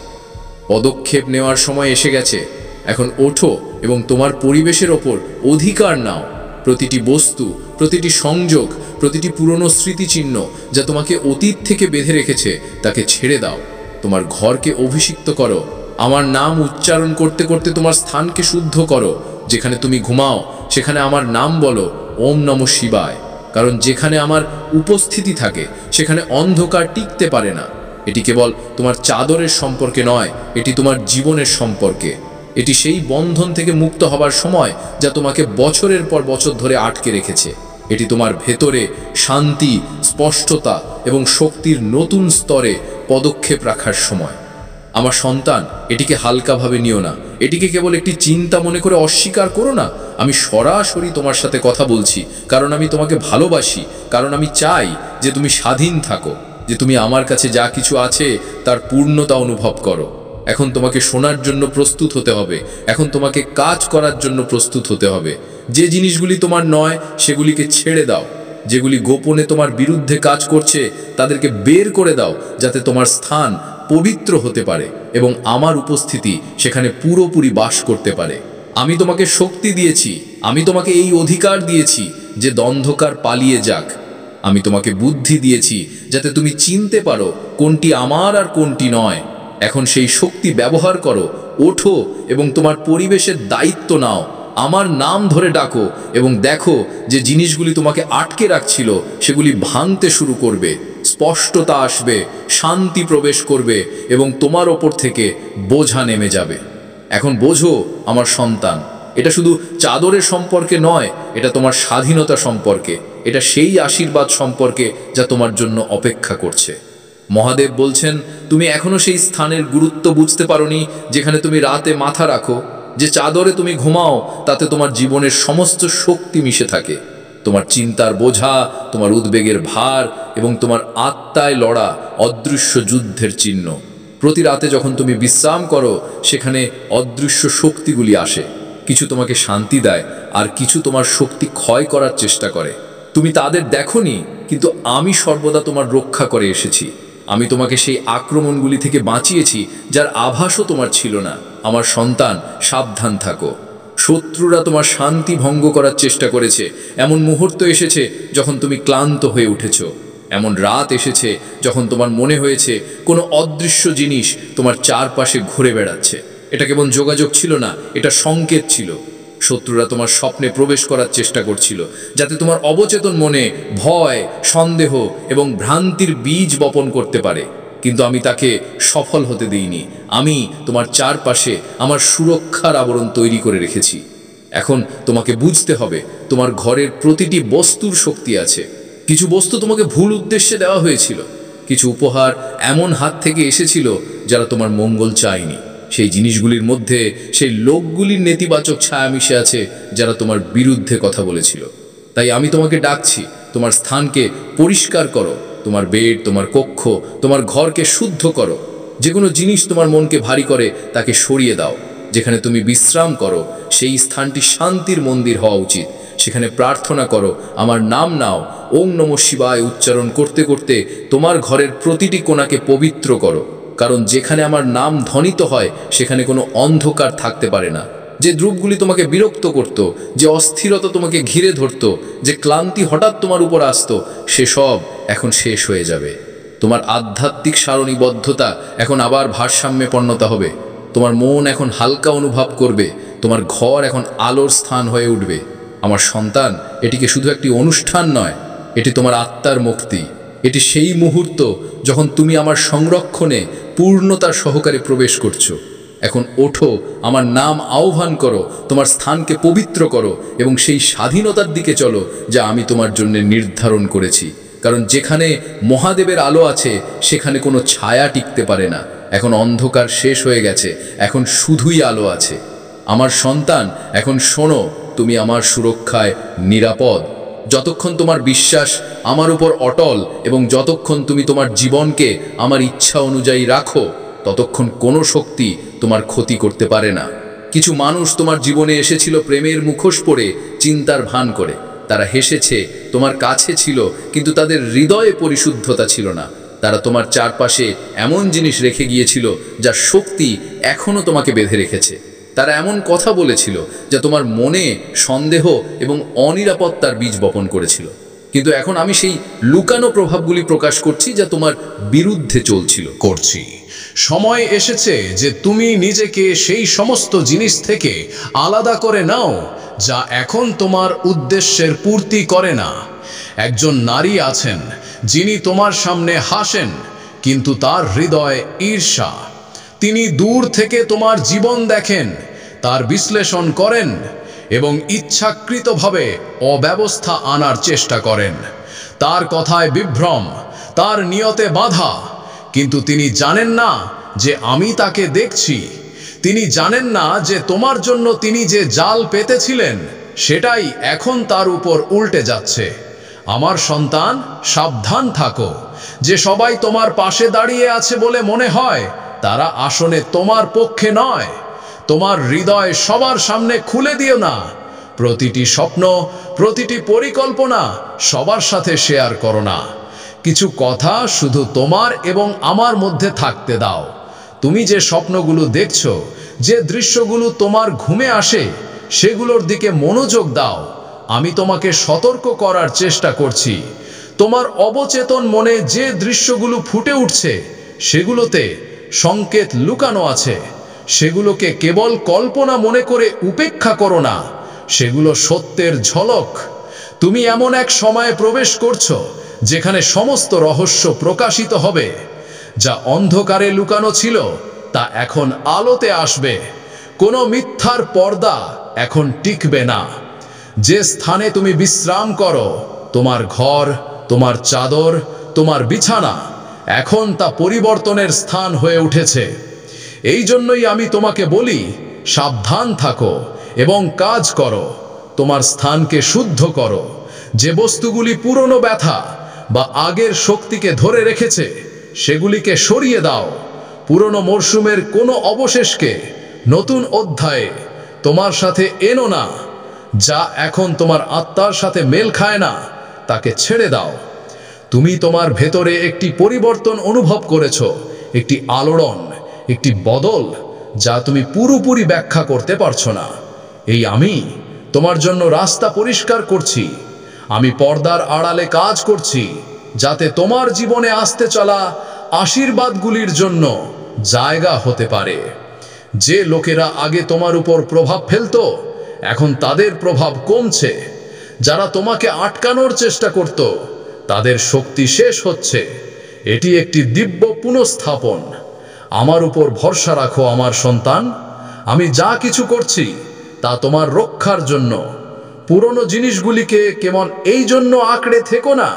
Speaker 2: পদক্ষেপ নেওয়ার সময় এসে গেছে। এখন ওঠো এবং তোমার পরিবেশের ওপর অধিকার নাও। প্রতিটি বস্তু, প্রতিটি সংযোগ, প্রতিটি পুরনো স্মৃতিচিহ্ন যা তোমাকে অতীত থেকে বেঁধে রেখেছে তাকে ছেড়ে দাও। তোমার ঘরকে অভিষিক্ত করো। আমার নাম উচ্চারণ করতে করতে তোমার স্থানকে শুদ্ধ করো। যেখানে তুমি ঘুমাও সেখানে আমার নাম বলো, ওম নমঃ শিবায়। কারণ যেখানে আমার উপস্থিতি থাকে সেখানে অন্ধকার টিকতে পারে না। এটি কেবল তোমার চাদরের সম্পর্কে নয়, এটি তোমার জীবনের সম্পর্কে। এটি সেই বন্ধন থেকে মুক্ত হবার সময় যা তোমাকে বছরের পর বছর ধরে আটকে রেখেছে। এটি তোমার ভেতরে শান্তি, স্পষ্টতা এবং শক্তির নতুন স্তরে পদক্ষেপ রাখার সময়। আমার সন্তান, এটিকে হালকাভাবে নিও না। এটিকে কেবল একটি চিন্তা মনে করে অস্বীকার করো না। আমি সরাসরি তোমার সাথে কথা বলছি, কারণ আমি তোমাকে ভালোবাসি, কারণ আমি চাই যে তুমি স্বাধীন থাকো, যে তুমি আমার কাছে যা কিছু আছে তার পূর্ণতা অনুভব করো। এখন তোমাকে শোনার জন্য প্রস্তুত হতে হবে। এখন তোমাকে কাজ করার জন্য প্রস্তুত হতে হবে। যে জিনিসগুলি তোমার নয় সেগুলিকে ছেড়ে দাও। যেগুলি গোপনে তোমার বিরুদ্ধে কাজ করছে তাদেরকে বের করে দাও, যাতে তোমার স্থান পবিত্র হতে পারে এবং আমার উপস্থিতি সেখানে পুরোপুরি বাস করতে পারে। আমি তোমাকে শক্তি দিয়েছি, আমি তোমাকে এই অধিকার দিয়েছি যে অন্ধকার পালিয়ে যাক। আমি তোমাকে বুদ্ধি দিয়েছি যাতে তুমি চিনতে পারো কোনটি আমার আর কোনটি নয়। এখন সেই শক্তি ব্যবহার করো। ওঠো এবং তোমার পরিবেশের দায়িত্ব নাও। আমার নাম ধরে ডাকো এবং দেখো যে জিনিসগুলি তোমাকে আটকে রাখছিল সেগুলি ভাঙতে শুরু করবে। স্পষ্টতা আসবে, শান্তি প্রবেশ করবে এবং তোমার ওপর থেকে বোঝা নেমে যাবে। এখন বোঝো আমার সন্তান, এটা শুধু চাদরের সম্পর্কে নয়, এটা তোমার স্বাধীনতা সম্পর্কে। এটা সেই আশীর্বাদ সম্পর্কে যা তোমার জন্য অপেক্ষা করছে। মহাদেব বলছেন, তুমি এখনো সেই স্থানের গুরুত্ব বুঝতে পারোনি যেখানে তুমি রাতে মাথা রাখো। যে চাদরে তুমি ঘুমাও তাতে তোমার জীবনের সমস্ত শক্তি মিশে থাকে। তোমার চিন্তার বোঝা, তোমার উদ্বেগের ভার এবং তোমার আত্মায় লড়া অদৃশ্য যুদ্ধের চিহ্ন। প্রতি রাতে যখন তুমি বিশ্রাম করো সেখানে অদৃশ্য শক্তিগুলি আসে। কিছু তোমাকে শান্তি দেয় আর কিছু তোমার শক্তি ক্ষয় করার চেষ্টা করে। তুমি তাদের দেখোনি, কিন্তু আমি সর্বদা তোমার রক্ষা করে এসেছি। আমি তোমাকে সেই আক্রমণগুলি থেকে বাঁচিয়েছি যার আভাসও তোমার ছিল না। আমার সন্তান, সাবধান থাকো। শত্রুরা তোমার শান্তি ভঙ্গ করার চেষ্টা করেছে। এমন মুহূর্ত এসেছে যখন তুমি ক্লান্ত হয়ে উঠেছ। এমন রাত এসেছে যখন তোমার মনে হয়েছে কোনো অদৃশ্য জিনিস তোমার চারপাশে ঘুরে বেড়াচ্ছে। এটা কেবল যোগাযোগ ছিল না, এটা সংকেত ছিল। শত্রুরা তোমার স্বপ্নে প্রবেশ করার চেষ্টা করছিল, যাতে তোমার অবচেতন মনে ভয়, সন্দেহ এবং ভ্রান্তির বীজ বপন করতে পারে। কিন্তু আমি তাকে সফল হতে দিইনি। আমি তোমার চারপাশে আমার সুরক্ষার আবরণ তৈরি করে রেখেছি। এখন তোমাকে বুঝতে হবে, তোমার ঘরের প্রতিটি বস্তুর শক্তি আছে। কিছু বস্তু তোমাকে ভুল উদ্দেশ্যে দেওয়া হয়েছিল। কিছু উপহার এমন হাত থেকে এসেছিল যারা তোমার মঙ্গল চায়নি। সেই জিনিসগুলির মধ্যে সেই লোকগুলির নেতিবাচক ছায়া মিশে আছে যারা তোমার বিরুদ্ধে কথা বলেছিল। তাই আমি তোমাকে ডাকছি, তোমার স্থানকে পরিষ্কার করো। তোমার বেড, তোমার কক্ষ, তোমার ঘরকে শুদ্ধ করো। যে কোনো জিনিস তোমার মনকে ভারী করে তাকে সরিয়ে দাও। যেখানে তুমি বিশ্রাম করো সেই স্থানটি শান্তির মন্দির হওয়া উচিত। সেখানে প্রার্থনা করো, আমার নাম নাও। ওম নমঃ শিবায় উচ্চারণ করতে করতে তোমার ঘরের প্রতিটি কোণাকে পবিত্র করো। কারণ যেখানে আমার নাম ধ্বনিত হয় সেখানে কোনো অন্ধকার থাকতে পারে না। যে দ্রুপগুলি তোমাকে বিরক্ত করত, যে অস্থিরতা তোমাকে ঘিরে ধরত, যে ক্লান্তি হঠাৎ তোমার উপর আসত, সেসব এখন শেষ হয়ে যাবে। তোমার আধ্যাত্মিক সারণীবদ্ধতা এখন আবার ভারসাম্যে পণ্যতা হবে। তোমার মন এখন হালকা অনুভব করবে। তোমার ঘর এখন আলোর স্থান হয়ে উঠবে। আমার সন্তান, এটিকে শুধু একটি অনুষ্ঠান নয়, এটি তোমার আত্মার মুক্তি। এটি সেই মুহূর্ত যখন তুমি আমার সংরক্ষণে পূর্ণতার সহকারে প্রবেশ করছো। এখন ওঠো, আমার নাম আহ্বান করো, তোমার স্থানকে পবিত্র করো এবং সেই স্বাধীনতার দিকে চলো যা আমি তোমার জন্য নির্ধারণ করেছি। কারণ যেখানে মহাদেবের আলো আছে সেখানে কোনো ছায়া টিকতে পারে না। এখন অন্ধকার শেষ হয়ে গেছে, এখন শুধুই আলো আছে। আমার সন্তান, এখন শোনো, তুমি আমার সুরক্ষায় নিরাপদ। যতক্ষণ তোমার বিশ্বাস আমার উপর অটল এবং যতক্ষণ তুমি তোমার জীবনকে আমার ইচ্ছা অনুযায়ী রাখো, ততক্ষণ কোনো শক্তি তোমার ক্ষতি করতে পারে না। কিছু মানুষ তোমার জীবনে এসেছিল প্রেমের মুখোশ পরে, চিন্তার ভান করে। তারা হেসেছে, তোমার কাছে ছিল, কিন্তু তাদের হৃদয়ে পরিশুদ্ধতা ছিল না। তারা তোমার চারপাশে এমন জিনিস রেখে গিয়েছিল যার শক্তি এখনও তোমাকে বেঁধে রেখেছে। তারা এমন কথা বলেছিল যা তোমার মনে সন্দেহ এবং অনিরাপত্তার বীজ বপন করেছিল। কিন্তু এখন আমি সেই লুকানো প্রভাবগুলি প্রকাশ করছি যা তোমার বিরুদ্ধে চলছিল।
Speaker 3: সময় এসেছে যে তুমি নিজেকে সেই সমস্ত জিনিস থেকে আলাদা করে নাও যা এখন তোমার উদ্দেশ্যের পূর্তি করে না। একজন নারী আছেন যিনি তোমার সামনে হাসেন, কিন্তু তার হৃদয় ঈর্ষা। তিনি দূর থেকে তোমার জীবন দেখেন, তার বিশ্লেষণ করেন এবং ইচ্ছাকৃতভাবে অব্যবস্থা আনার চেষ্টা করেন। তার কথায় বিভ্রম, তার নিয়তে বাধা, কিন্তু তিনি জানেন না যে আমি তাকে দেখছি। তিনি জানেন না যে তোমার জন্য তিনি যে জাল পেতেছিলেন সেটাই এখন তার উপর উল্টে যাচ্ছে। আমার সন্তান, সাবধান থাকো। যে সবাই তোমার পাশে দাঁড়িয়ে আছে বলে মনে হয়, তারা আসলে তোমার পক্ষে নয়। তোমার হৃদয় সবার সামনে খুলে দিও না। প্রতিটি স্বপ্ন, প্রতিটি পরিকল্পনা সবার সাথে শেয়ার করো না। কিছু কথা শুধু তোমার এবং আমার মধ্যে থাকতে দাও। তুমি যে স্বপ্নগুলো দেখছো, যে দৃশ্যগুলো তোমার ঘুমে আসে, সেগুলোর দিকে মনোযোগ দাও। আমি তোমাকে সতর্ক করার চেষ্টা করছি। তোমার অবচেতন মনে যে দৃশ্যগুলো ফুটে উঠছে সেগুলোতে সংকেত লুকানো আছে। সেগুলোকে কেবল কল্পনা মনে করে উপেক্ষা করো না, সেগুলো সত্যের ঝলক। তুমি এমন এক সময়ে প্রবেশ করছো যেখানে সমস্ত রহস্য প্রকাশিত হবে। যা অন্ধকারে লুকানো ছিল তা এখন আলোতে আসবে। কোনো মিথ্যার পর্দা এখন টিকবে না। যে স্থানে তুমি বিশ্রাম করো, তোমার ঘর, তোমার চাদর, তোমার বিছানা, এখন তা পরিবর্তনের স্থান হয়ে উঠেছে। এই জন্যই আমি তোমাকে বলি, সাবধান থাকো এবং কাজ করো। তোমার স্থানকে শুদ্ধ করো। যে বস্তুগুলি পুরনো ব্যথা বা আগের শক্তিকে ধরে রেখেছে সেগুলিকে সরিয়ে দাও। পুরনো মরশুমের কোনো অবশেষকে নতুন অধ্যায়ে তোমার সাথে এনো না। যা এখন তোমার আত্মার সাথে মেল খায় না তাকে ছেড়ে দাও। তুমি তোমার ভেতরে একটি পরিবর্তন অনুভব করেছ, একটি আলোড়ন, একটি বদল যা তুমি পুরোপুরি ব্যাখ্যা করতে পারছো না। এই আমি তোমার জন্য রাস্তা পরিষ্কার করছি। আমি পর্দার আড়ালে কাজ করছি, যাতে তোমার জীবনে আসতে চলা আশীর্বাদগুলির জন্য জায়গা হতে পারে। যে লোকেরা আগে তোমার উপর প্রভাব ফেলতো, এখন তাদের প্রভাব কমছে। যারা তোমাকে আটকানোর চেষ্টা করত, তাদের শক্তি শেষ হচ্ছে। এটি একটি দিব্য পুনঃস্থাপন। আমার উপর ভরসা রাখো আমার সন্তান। আমি যা কিছু করছি তা তোমার রক্ষার জন্য। পুরনো জিনিসগুলিকে কেমন এই জন্য আঁকড়ে থেকো না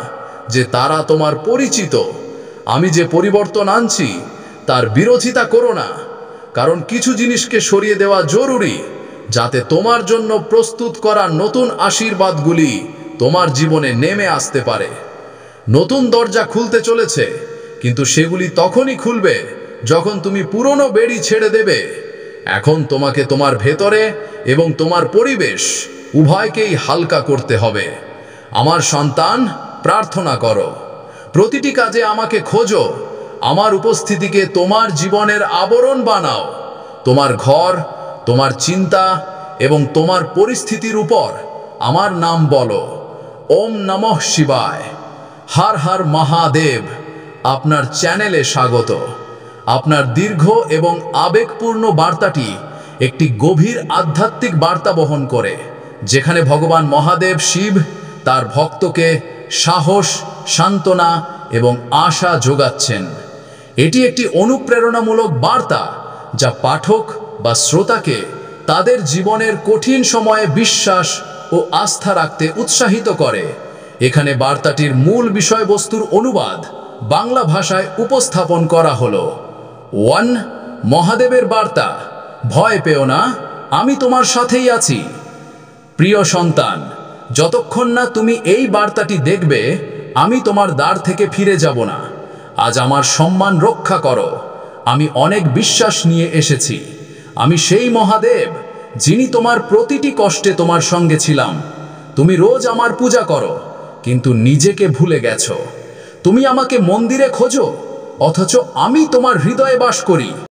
Speaker 3: যে তারা তোমার পরিচিত। আমি যে পরিবর্তন আনছি তার বিরোধিতা করো না, কারণ কিছু জিনিসকে সরিয়ে দেওয়া জরুরি, যাতে তোমার জন্য প্রস্তুত করা নতুন আশীর্বাদগুলি তোমার জীবনে নেমে আসতে পারে। নতুন দরজা খুলতে চলেছে, কিন্তু সেগুলি তখনই খুলবে যখন তুমি পুরনো বেড়ি ছেড়ে দেবে। এখন তোমাকে তোমার ভেতরে এবং তোমার পরিবেশ উভয়কেই হালকা করতে হবে। আমার সন্তান, প্রার্থনা করো। প্রতিটি কাজে আমাকে খোঁজো। আমার উপস্থিতিকে তোমার জীবনের আবরণ বানাও। তোমার ঘর, তোমার চিন্তা এবং তোমার পরিস্থিতির উপর আমার নাম বলো। ওম নমঃ শিবায়। হর হর মহাদেব। আপনার চ্যানেলে স্বাগত। আপনার দীর্ঘ এবং আবেগপূর্ণ বার্তাটি একটি গভীর আধ্যাত্মিক বার্তা বহন করে, যেখানে ভগবান মহাদেব শিব তার ভক্তকে সাহস, সান্ত্বনা এবং আশা যোগাচ্ছেন। এটি একটি অনুপ্রেরণামূলক বার্তা যা পাঠক বা শ্রোতাকে তাদের জীবনের কঠিন সময়ে বিশ্বাস ও আস্থা রাখতে উৎসাহিত করে। এখানে বার্তাটির মূল বিষয়বস্তুর অনুবাদ বাংলা ভাষায় উপস্থাপন করা হলো। 1. মহাদেবের বার্তা। ভয় পেও না, আমি তোমার সাথেই আছি। প্রিয় সন্তান, যতক্ষণ না তুমি এই বার্তাটি দেখবে, আমি তোমার দ্বার থেকে ফিরে যাব না। আজ আমার সম্মান রক্ষা করো। আমি অনেক বিশ্বাস নিয়ে এসেছি। আমি সেই মহাদেব যিনি তোমার প্রতিটি কষ্টে তোমার সঙ্গে ছিলাম। তুমি রোজ আমার পূজা করো, কিন্তু নিজেকে ভুলে গেছো। তুমি আমাকে মন্দিরে খোঁজো, অথচ আমি তোমার হৃদয়ে বাস করি।